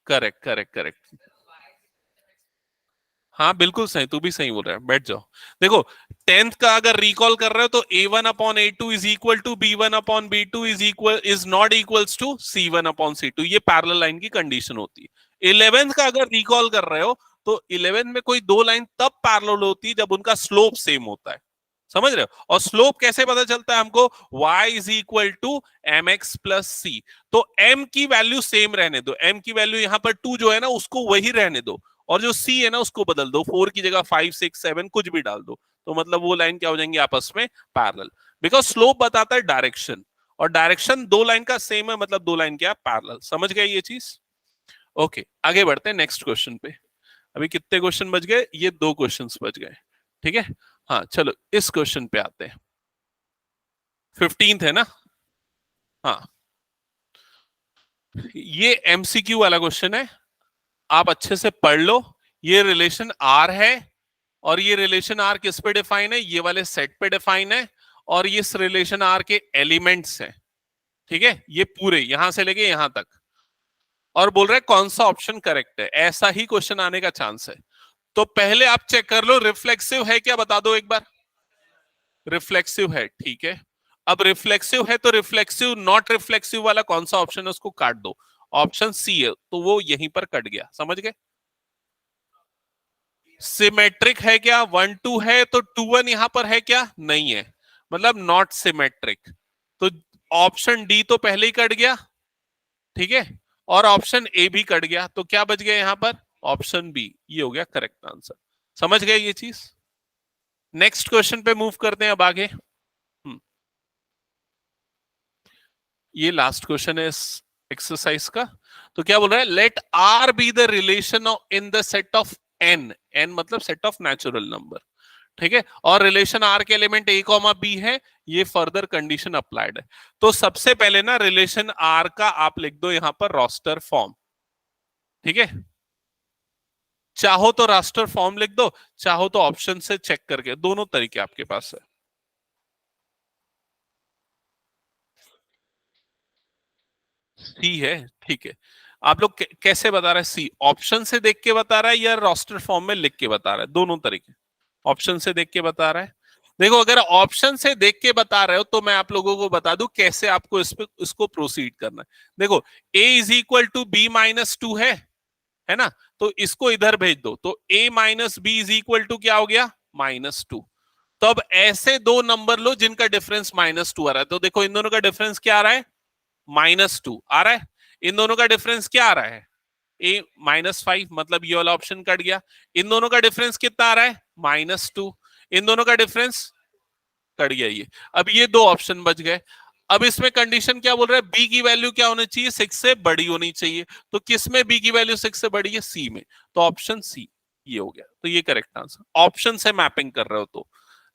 [SPEAKER 1] correct correct correct. हाँ बिल्कुल सही, तू भी सही बोल रहा है, बैठ जाओ। देखो, टेंथ का अगर रिकॉल कर रहे हो तो A1/A2 is equal to B1/B2 is not equals to C1/C2, ये पैरेलल लाइन की कंडीशन होती है। 11th का अगर रिकॉल कर रहे हो तो 11th में कोई दो लाइन तब पैरेलल होती है जब उनका स्लोप सेम होता है। समझ रहे हो? और स्लोप कैसे पता चलता है हमको, y is equal to mx plus C. तो m की वैल्यू सेम रहने दो, m की वैल्यू यहां पर 2 जो है ना उसको वही रहने दो, और जो सी है ना उसको बदल दो, 4 की जगह 5 6 7 कुछ भी डाल दो, तो मतलब वो लाइन क्या हो जाएंगी आपस में, पैरेलल। बिकॉज स्लोप बताता है डायरेक्शन, और डायरेक्शन दो लाइन का सेम है, मतलब दो लाइन क्या, पैरेलल। समझ गए ये चीज? ओके, आगे बढ़ते हैं नेक्स्ट क्वेश्चन पे। अभी कितने क्वेश्चन बच गए, ये दो क्वेश्चन बच गए, ठीक है। हाँ चलो इस क्वेश्चन पे आते हैं, 15th है ना? हाँ, ये एमसीक्यू वाला क्वेश्चन है, आप अच्छे से पढ़ लो। ये रिलेशन आर है, और ये रिलेशन आर किस पे डिफाइन है, ये वाले सेट पे डिफाइन है, और ये रिलेशन आर के एलिमेंट्स हैं, ठीक है, ये पूरे यहां से लेके यहां तक। और बोल रहे हैं कौन सा ऑप्शन करेक्ट है, ऐसा ही क्वेश्चन आने का चांस है। तो पहले आप चेक कर लो रिफ्लेक्सिव है क्या, बता दो एक बार। रिफ्लेक्सिव है, ठीक है। अब रिफ्लेक्सिव है तो रिफ्लेक्सिव नॉट रिफ्लेक्सिव वाला कौन सा ऑप्शन है उसको काट दो। ऑप्शन सी है, तो वो यहीं पर कट गया, समझ गए? सिमेट्रिक है क्या, 1 2 है तो 2 1 यहां पर है क्या, नहीं है, मतलब नॉट सिमेट्रिक। तो ऑप्शन डी तो पहले ही कट गया, ठीक है, और ऑप्शन ए भी कट गया, तो क्या बच गया यहां पर, ऑप्शन बी, ये हो गया करेक्ट आंसर। समझ गए ये चीज? नेक्स्ट क्वेश्चन पे मूव करते हैं अब आगे। ये लास्ट क्वेश्चन है इस एक्सरसाइज का। तो क्या बोल रहा है, let R be the relation in the set of N, N मतलब सेट ऑफ नेचुरल नंबर, ठीक है, और रिलेशन आर के एलिमेंट ए कॉमा बी है, ये फर्दर कंडीशन अप्लाइड है। तो सबसे पहले ना रिलेशन आर का आप लिख दो यहां पर रोस्टर फॉर्म, ठीक है। चाहो तो रास्टर फॉर्म लिख दो, चाहो तो ऑप्शन से चेक करके, दोनों तरीके आपके पास है। सी है, ठीक है। आप लोग कैसे बता रहे हैं, सी ऑप्शन से देख के बता रहा है या रोस्टर फॉर्म में लिख के बता रहा है, दोनों तरीके। ऑप्शन से देख के बता रहा है, देखो अगर ऑप्शन से देख के बता रहे हो तो मैं आप लोगों को बता दूं कैसे आपको इसको प्रोसीड करना है। देखो a is equal to b minus two है ना, तो इसको इधर भेज दो, तो a minus B is equal to क्या हो गया, -2। तो अब ऐसे दो नंबर लो जिनका डिफरेंस -2 आ रहा है, तो देखो इन दोनों का डिफरेंस क्या आ रहा है, -2 आ रहा है। इन दोनों का डिफरेंस क्या आ रहा है, a -5, मतलब ये वाला ऑप्शन कट गया। इन दोनों का डिफरेंस कितना आ रहा है, -2। इन दोनों का डिफरेंस कट गया ये। अब ये दो ऑप्शन बच गए। अब इसमें कंडीशन क्या बोल रहा है, बी की वैल्यू क्या होनी चाहिए, 6 से बड़ी होनी चाहिए। तो किस में बी की वैल्यू 6 से बड़ी है, सी में। तो ऑप्शन सी ये हो गया, तो ये करेक्ट आंसर, ऑप्शन से मैपिंग कर रहे हो तो।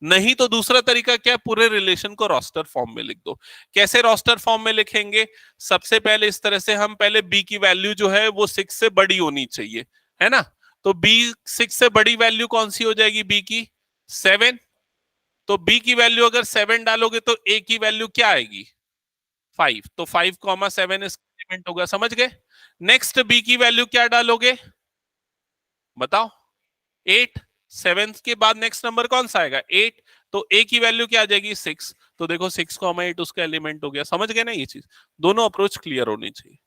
[SPEAKER 1] नहीं तो दूसरा तरीका क्या है, पूरे रिलेशन को रोस्टर फॉर्म में लिख दो। कैसे रोस्टर फॉर्म में लिखेंगे, सबसे पहले इस तरह से, हम पहले बी की वैल्यू जो है वो 6 से बड़ी होनी चाहिए, है ना। तो बी 6 से बड़ी वैल्यू कौन सी हो जाएगी, बी की 7। तो बी की वैल्यू अगर 7 डालोगे तो ए की वैल्यू क्या आएगी, 5। तो 5,7 इसका एलिमेंट होगा, समझ गए। नेक्स्ट बी की वैल्यू क्या डालोगे, बताओ, 8। 7 के बाद नेक्स्ट नंबर कौन सा आएगा, 8। तो ए की वैल्यू क्या आ जाएगी, 6। तो देखो 6,8 उसका एलिमेंट हो गया, समझ गए ना ये चीज। दोनों अप्रोच क्लियर होनी चाहिए।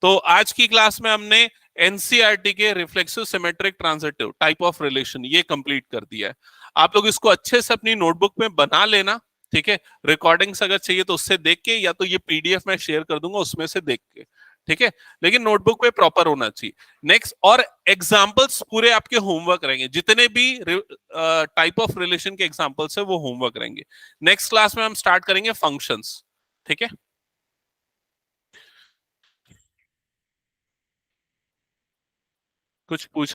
[SPEAKER 1] तो आज की क्लास में हमने एनसीईआरटी के reflexive symmetric transitive type of relation ये कंप्लीट कर दिया है। आप लोग इसको अच्छे से अपनी नोटबुक में बना लेना, ठीक है। रिकॉर्डिंग्स अगर चाहिए तो उससे देख के, या तो ये पीडीएफ में शेयर कर दूंगा उसमें से देख के, ठीक है। लेकिन नोटबुक में प्रॉपर होना चाहिए। नेक्स्ट, और एग्जाम्पल्स पूरे आपके होमवर्क रहेंगे, जितने भी टाइप ऑफ रिलेशन के एग्जाम्पल्स है वो होमवर्क रहेंगे। नेक्स्ट क्लास में हम स्टार्ट करेंगे फंक्शंस, ठीक है। कुछ पूछ